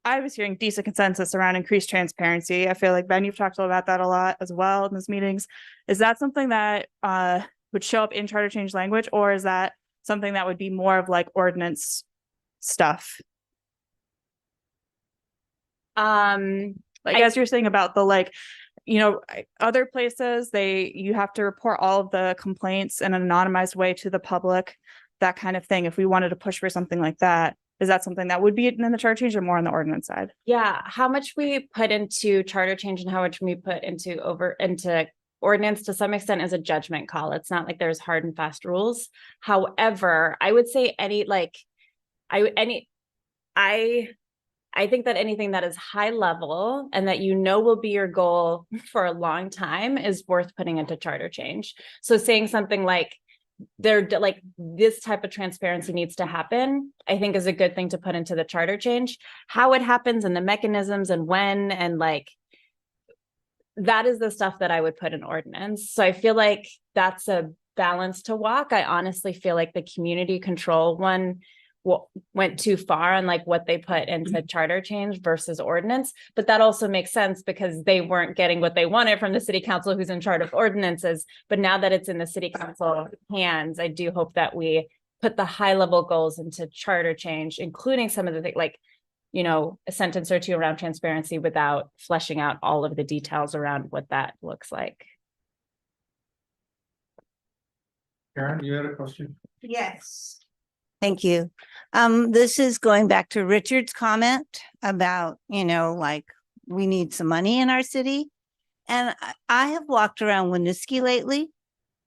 I was hearing decent consensus around increased transparency. I feel like, Ben, you've talked about that a lot as well in these meetings. Is that something that would show up in charter change language, or is that something that would be more of like ordinance stuff? Like, as you're saying about the, like, you know, other places, you have to report all of the complaints in an anonymized way to the public, that kind of thing. If we wanted to push for something like that, is that something that would be in the charter change or more on the ordinance side? Yeah, how much we put into charter change and how much we put into ordinance to some extent is a judgment call. It's not like there's hard and fast rules. However, I would say I think that anything that is high level and that will be your goal for a long time is worth putting into charter change. So saying something like this type of transparency needs to happen, I think is a good thing to put into the charter change. How it happens and the mechanisms and when and like that is the stuff that I would put in ordinance. So I feel like that's a balance to walk. I honestly feel like the community control one went too far on like what they put into charter change versus ordinance, but that also makes sense because they weren't getting what they wanted from the city council who's in charge of ordinances. But now that it's in the city council hands, I do hope that we put the high level goals into charter change, including some of the things like, you know, a sentence or two around transparency without fleshing out all of the details around what that looks like. Karen, you had a question? Yes. Thank you. This is going back to Richard's comment about, you know, like we need some money in our city. And I have walked around Winooski lately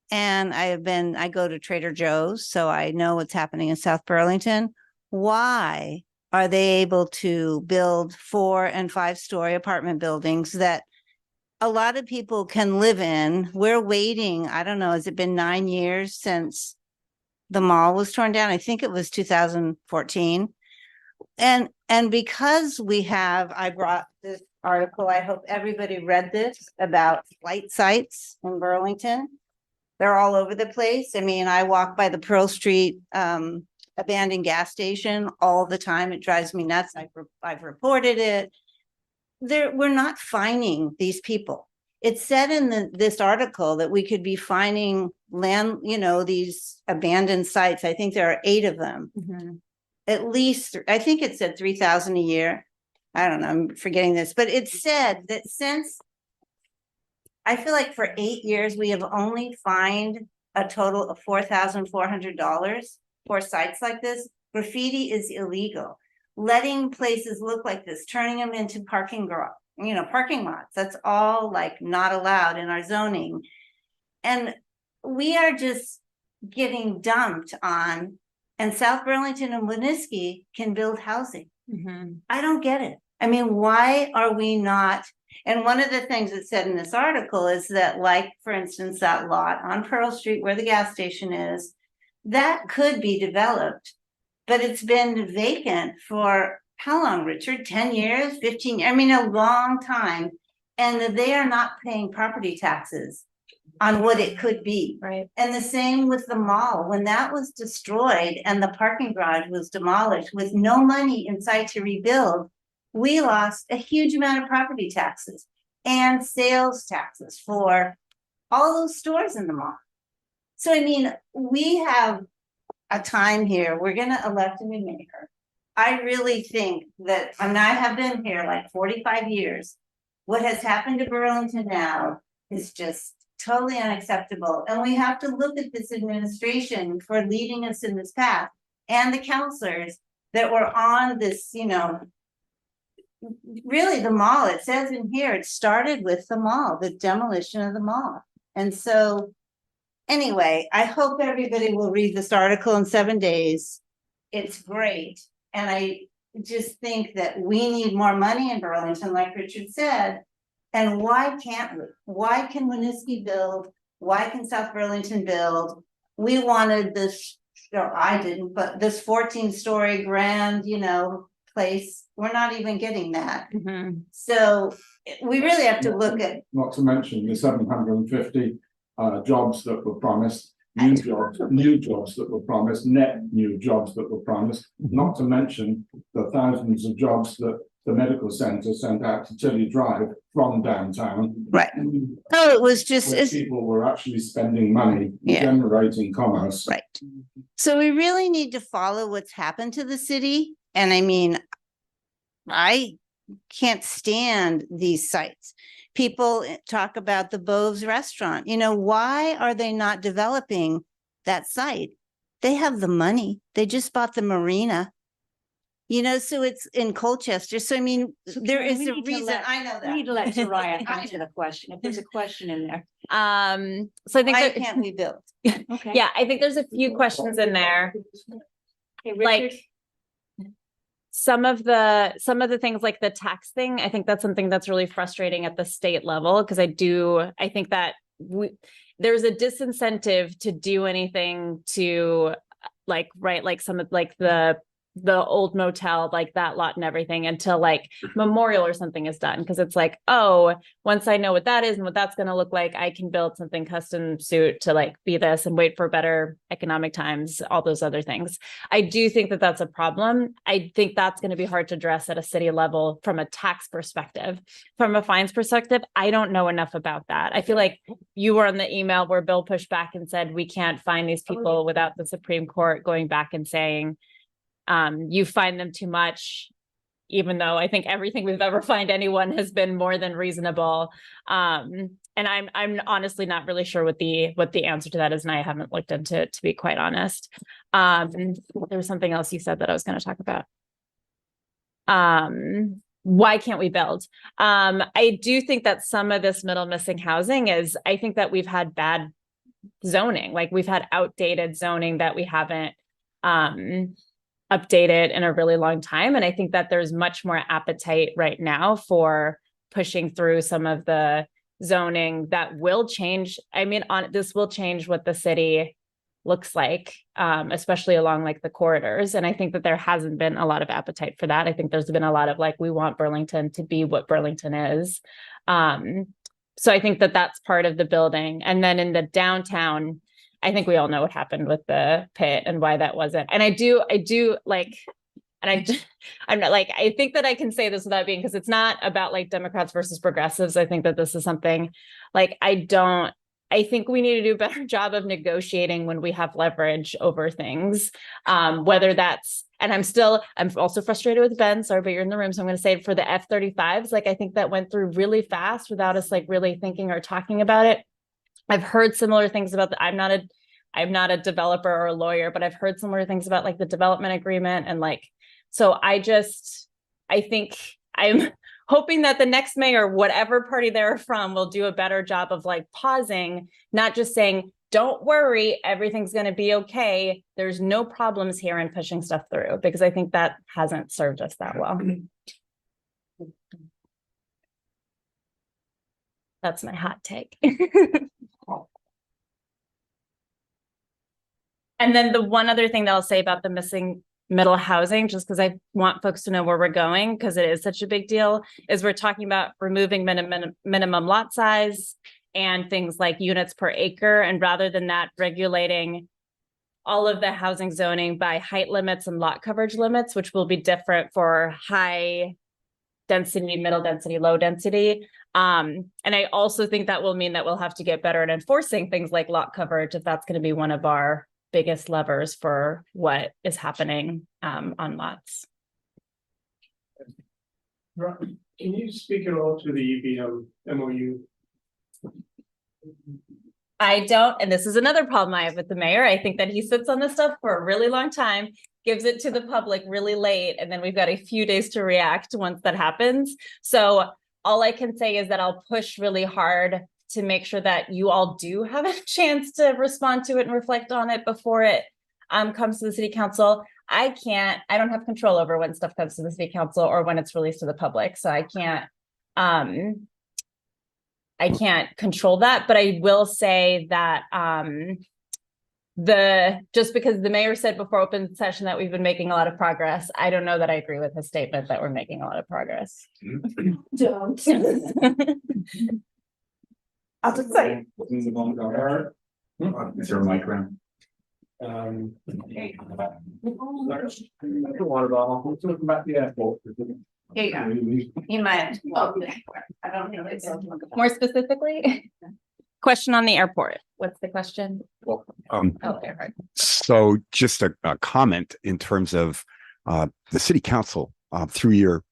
and I go to Trader Joe's, so I know what's happening in South Burlington. Why are they able to build 4- and 5-story apartment buildings that a lot of people can live in? We're waiting. I don't know. Has it been 9 years since the mall was torn down? I think it was 2014. And because I brought this article, I hope everybody read this, about flight sites in Burlington. They're all over the place. I mean, I walk by the Pearl Street abandoned gas station all the time. It drives me nuts. I've reported it. We're not fining these people. It said in this article that we could be fining land, you know, these abandoned sites. I think there are 8 of them. Mm-hmm. At least, I think it said $3,000 a year. I don't know, I'm forgetting this, but it said that since, I feel like for 8 years, we have only fined a total of $4,400 for sites like this. Graffiti is illegal. Letting places look like this, turning them into parking lots, that's all like not allowed in our zoning. And we are just getting dumped on, and South Burlington and Winooski can build housing. Mm-hmm. I don't get it. I mean, why are we not? And one of the things that said in this article is that, like, for instance, that lot on Pearl Street where the gas station is, that could be developed, but it's been vacant for how long, Richard? 10 years, 15 years? I mean, a long time. And they are not paying property taxes on what it could be. Right. And the same with the mall. When that was destroyed and the parking garage was demolished with no money inside to rebuild, we lost a huge amount of property taxes and sales taxes for all those stores in the mall. So, I mean, we have a time here. We're going to elect a new mayor. I really think that, I mean, I have been here like 45 years. What has happened to Burlington now is just totally unacceptable. And we have to look at this administration for leading us in this path, and the counselors that were on this, you know, really the mall. It says in here, it started with the mall, the demolition of the mall. And so Anyway, I hope everybody will read this article in 7 days. It's great. And I just think that we need more money in Burlington, like Richard said. And why can't we? Why can Winooski build? Why can South Burlington build? We wanted this, or I didn't, but this 14-story grand, place. We're not even getting that. So we really have to look at. Not to mention the 750 jobs that were promised, new jobs that were promised, net new jobs that were promised, not to mention the thousands of jobs that the medical center sent out to Tilly Drive from downtown. Right. No, it was just people were actually spending money, generating commerce. Right. So we really need to follow what's happened to the city. And I mean, I can't stand these sites. People talk about the Bove's restaurant. Why are they not developing that site? They have the money. They just bought the marina. So it's in Colchester. So I mean, there is a reason. I know that. We need to let Soraya answer the question. If there's a question in there. So I think why can't we build? Okay. Yeah, I think there's a few questions in there. Like some of the things like the tax thing, I think that's something that's really frustrating at the state level, because I think that there's a disincentive to do anything to some of the old motel, like that lot and everything, until like Memorial or something is done. Cause it's like, oh, once I know what that is and what that's going to look like, I can build something custom suit to like be this and wait for better economic times, all those other things. I do think that that's a problem. I think that's going to be hard to address at a city level from a tax perspective. From a fines perspective, I don't know enough about that. I feel like you were on the email where Bill pushed back and said, we can't fine these people without the Supreme Court going back and saying, you find them too much, even though I think everything we've ever fined anyone has been more than reasonable. And I'm honestly not really sure what the answer to that is, and I haven't looked into it, to be quite honest. There was something else you said that I was going to talk about. Why can't we build? I do think that some of this middle missing housing is, I think that we've had bad zoning, like we've had outdated zoning that we haven't updated in a really long time. And I think that there's much more appetite right now for pushing through some of the zoning that will change. I mean, this will change what the city looks like, especially along like the corridors. And I think that there hasn't been a lot of appetite for that. I think there's been a lot of like, we want Burlington to be what Burlington is. So I think that that's part of the building. And then in the downtown, I think we all know what happened with the pit and why that wasn't. And I do like, and I'm not like, I think that I can say this without being, because it's not about like Democrats versus progressives. I think that this is something like, I think we need to do a better job of negotiating when we have leverage over things. Whether that's, and I'm also frustrated with Ben, sorry, but you're in the room. So I'm going to say for the F-35s, like, I think that went through really fast without us like really thinking or talking about it. I've heard similar things about I'm not a developer or a lawyer, but I've heard similar things about like the development agreement. And like, so I think I'm hoping that the next mayor, whatever party they're from, will do a better job of like pausing, not just saying, don't worry, everything's going to be okay. There's no problems here, and pushing stuff through, because I think that hasn't served us that well. That's my hot take. And then the one other thing that I'll say about the missing middle housing, just because I want folks to know where we're going, because it is such a big deal, is we're talking about removing minimum lot size and things like units per acre. And rather than that, regulating all of the housing zoning by height limits and lot coverage limits, which will be different for high density, middle density, low density. And I also think that will mean that we'll have to get better at enforcing things like lot coverage, if that's going to be one of our biggest levers for what is happening on lots. Can you speak at all to the UBM MOU? I don't, and this is another problem I have with the mayor. I think that he sits on this stuff for a really long time, gives it to the public really late, and then we've got a few days to react once that happens. So all I can say is that I'll push really hard to make sure that you all do have a chance to respond to it and reflect on it before it comes to the city council. I don't have control over when stuff comes to the city council or when it's released to the public. So I can't control that, but I will say that just because the mayor said before open session that we've been making a lot of progress, I don't know that I agree with his statement that we're making a lot of progress. Don't. I'll just say. Is there a mic around? Water bottle. Let's talk about the airport. Here you go. You might. I don't know. More specifically, question on the airport. What's the question? Airport. So just a comment in terms of the city council through your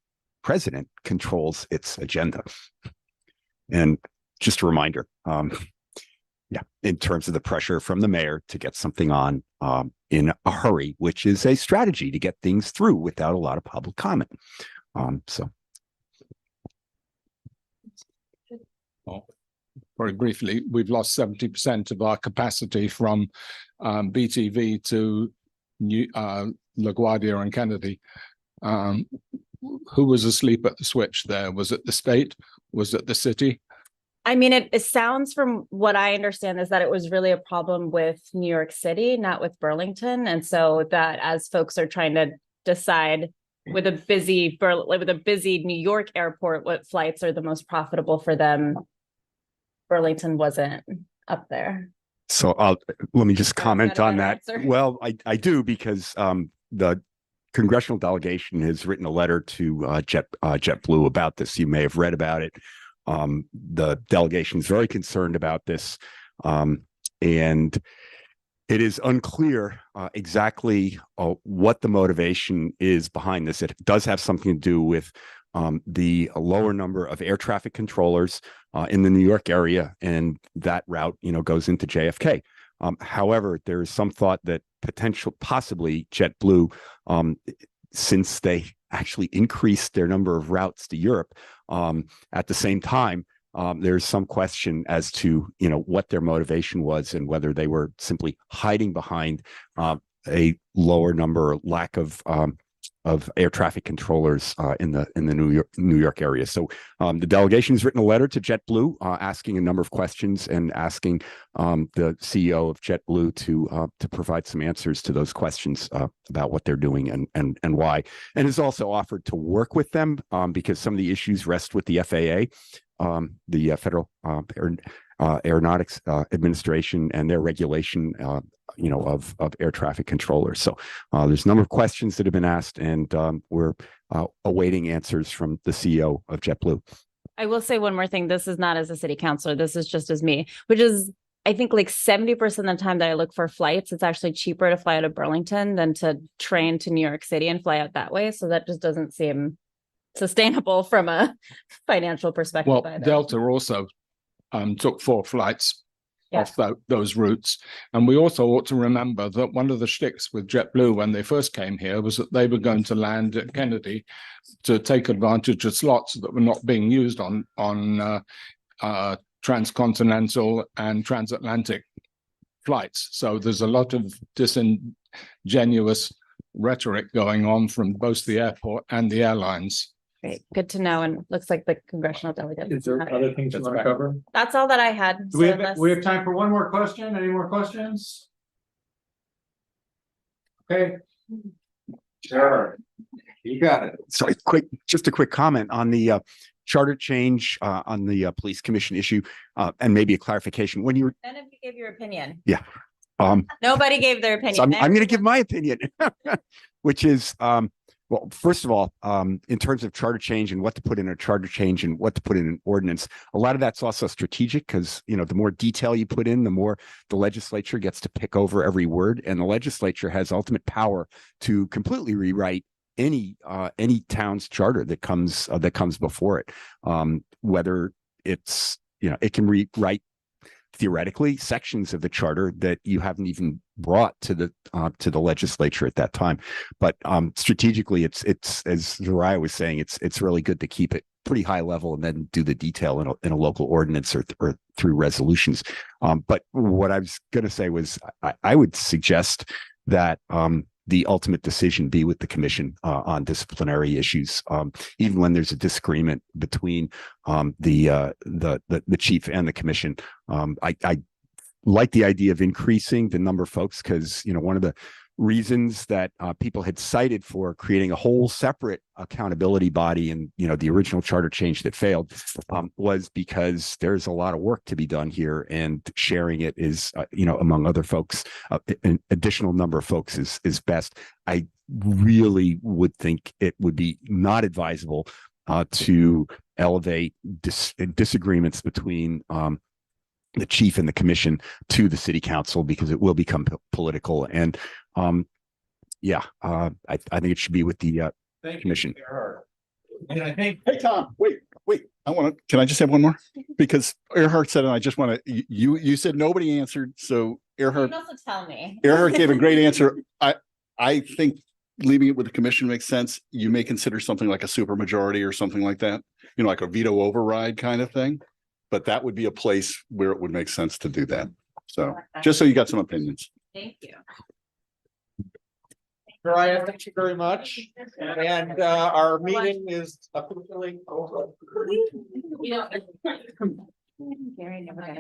president controls its agenda. And just a reminder, in terms of the pressure from the mayor to get something on in a hurry, which is a strategy to get things through without a lot of public comment. Very briefly, we've lost 70% of our capacity from BTV to LaGuardia and Kennedy. Who was asleep at the switch there? Was it the state? Was it the city? I mean, it sounds from what I understand is that it was really a problem with New York City, not with Burlington. And so that as folks are trying to decide with a busy New York airport, what flights are the most profitable for them, Burlington wasn't up there. So let me just comment on that. Well, I do, because the congressional delegation has written a letter to JetBlue about this. You may have read about it. The delegation is very concerned about this, and it is unclear exactly what the motivation is behind this. It does have something to do with the lower number of air traffic controllers in the New York area, and that route, goes into JFK. However, there is some thought that possibly JetBlue, since they actually increased their number of routes to Europe, at the same time, there's some question as to, what their motivation was and whether they were simply hiding behind a lower number or lack of air traffic controllers in the New York area. So the delegation has written a letter to JetBlue asking a number of questions and asking the CEO of JetBlue to provide some answers to those questions about what they're doing and why, and has also offered to work with them because some of the issues rest with the FAA, the Federal Aeronautics Administration, and their regulation of air traffic controllers. So there's a number of questions that have been asked, and we're awaiting answers from the CEO of JetBlue. I will say one more thing. This is not as a city councilor. This is just as me, which is, I think, like 70% of the time that I look for flights, it's actually cheaper to fly out of Burlington than to train to New York City and fly out that way. So that just doesn't seem sustainable from a financial perspective. Well, either. Delta also took 4 flights off those routes. And we also ought to remember that one of the shticks with JetBlue when they first came here was that they were going to land at Kennedy to take advantage of slots that were not being used on transcontinental and transatlantic flights. So there's a lot of disingenuous rhetoric going on from both the airport and the airlines. Great, good to know. And looks like the congressional delegate. Is there other things you want to cover? That's all that I had. Do we have time for one more question? Any more questions? Okay. Sure. You got it. So just a quick comment on the charter change on the police commission issue, and maybe a clarification. When you were, None of you gave your opinion. yeah. Nobody gave their opinion. So I'm going to give my opinion, which is, well, first of all, in terms of charter change and what to put in a charter change and what to put in an ordinance, a lot of that's also strategic because, the more detail you put in, the more the legislature gets to pick over every word, and the legislature has ultimate power to completely rewrite any town's charter that comes before it, whether it's, it can rewrite theoretically sections of the charter that you haven't even brought to the legislature at that time. But strategically, it's as Zariah was saying, it's really good to keep it pretty high level and then do the detail in a local ordinance or through resolutions. But what I was going to say was I would suggest that the ultimate decision be with the commission on disciplinary issues, even when there's a disagreement between the chief and the commission. I like the idea of increasing the number of folks because, you know, one of the reasons that people had cited for creating a whole separate accountability body and, you know, the original charter change that failed was because there's a lot of work to be done here, and sharing it is, you know, among other folks, an additional number of folks is best. I really would think it would be not advisable to elevate disagreements between the chief and the commission to the city council, because it will become political. And I think it should be with the commission. And I think, Hey, Tom, wait, can I just have one more? Because Earhart said, and I just want to, you said nobody answered. So Earhart, You can also tell me. Earhart gave a great answer. I think leaving it with the commission makes sense. You may consider something like a supermajority or something like that, you know, like a veto override kind of thing. But that would be a place where it would make sense to do that. So just so you got some opinions. Thank you. Mariah, thank you very much. And our meeting is officially over. Gary never got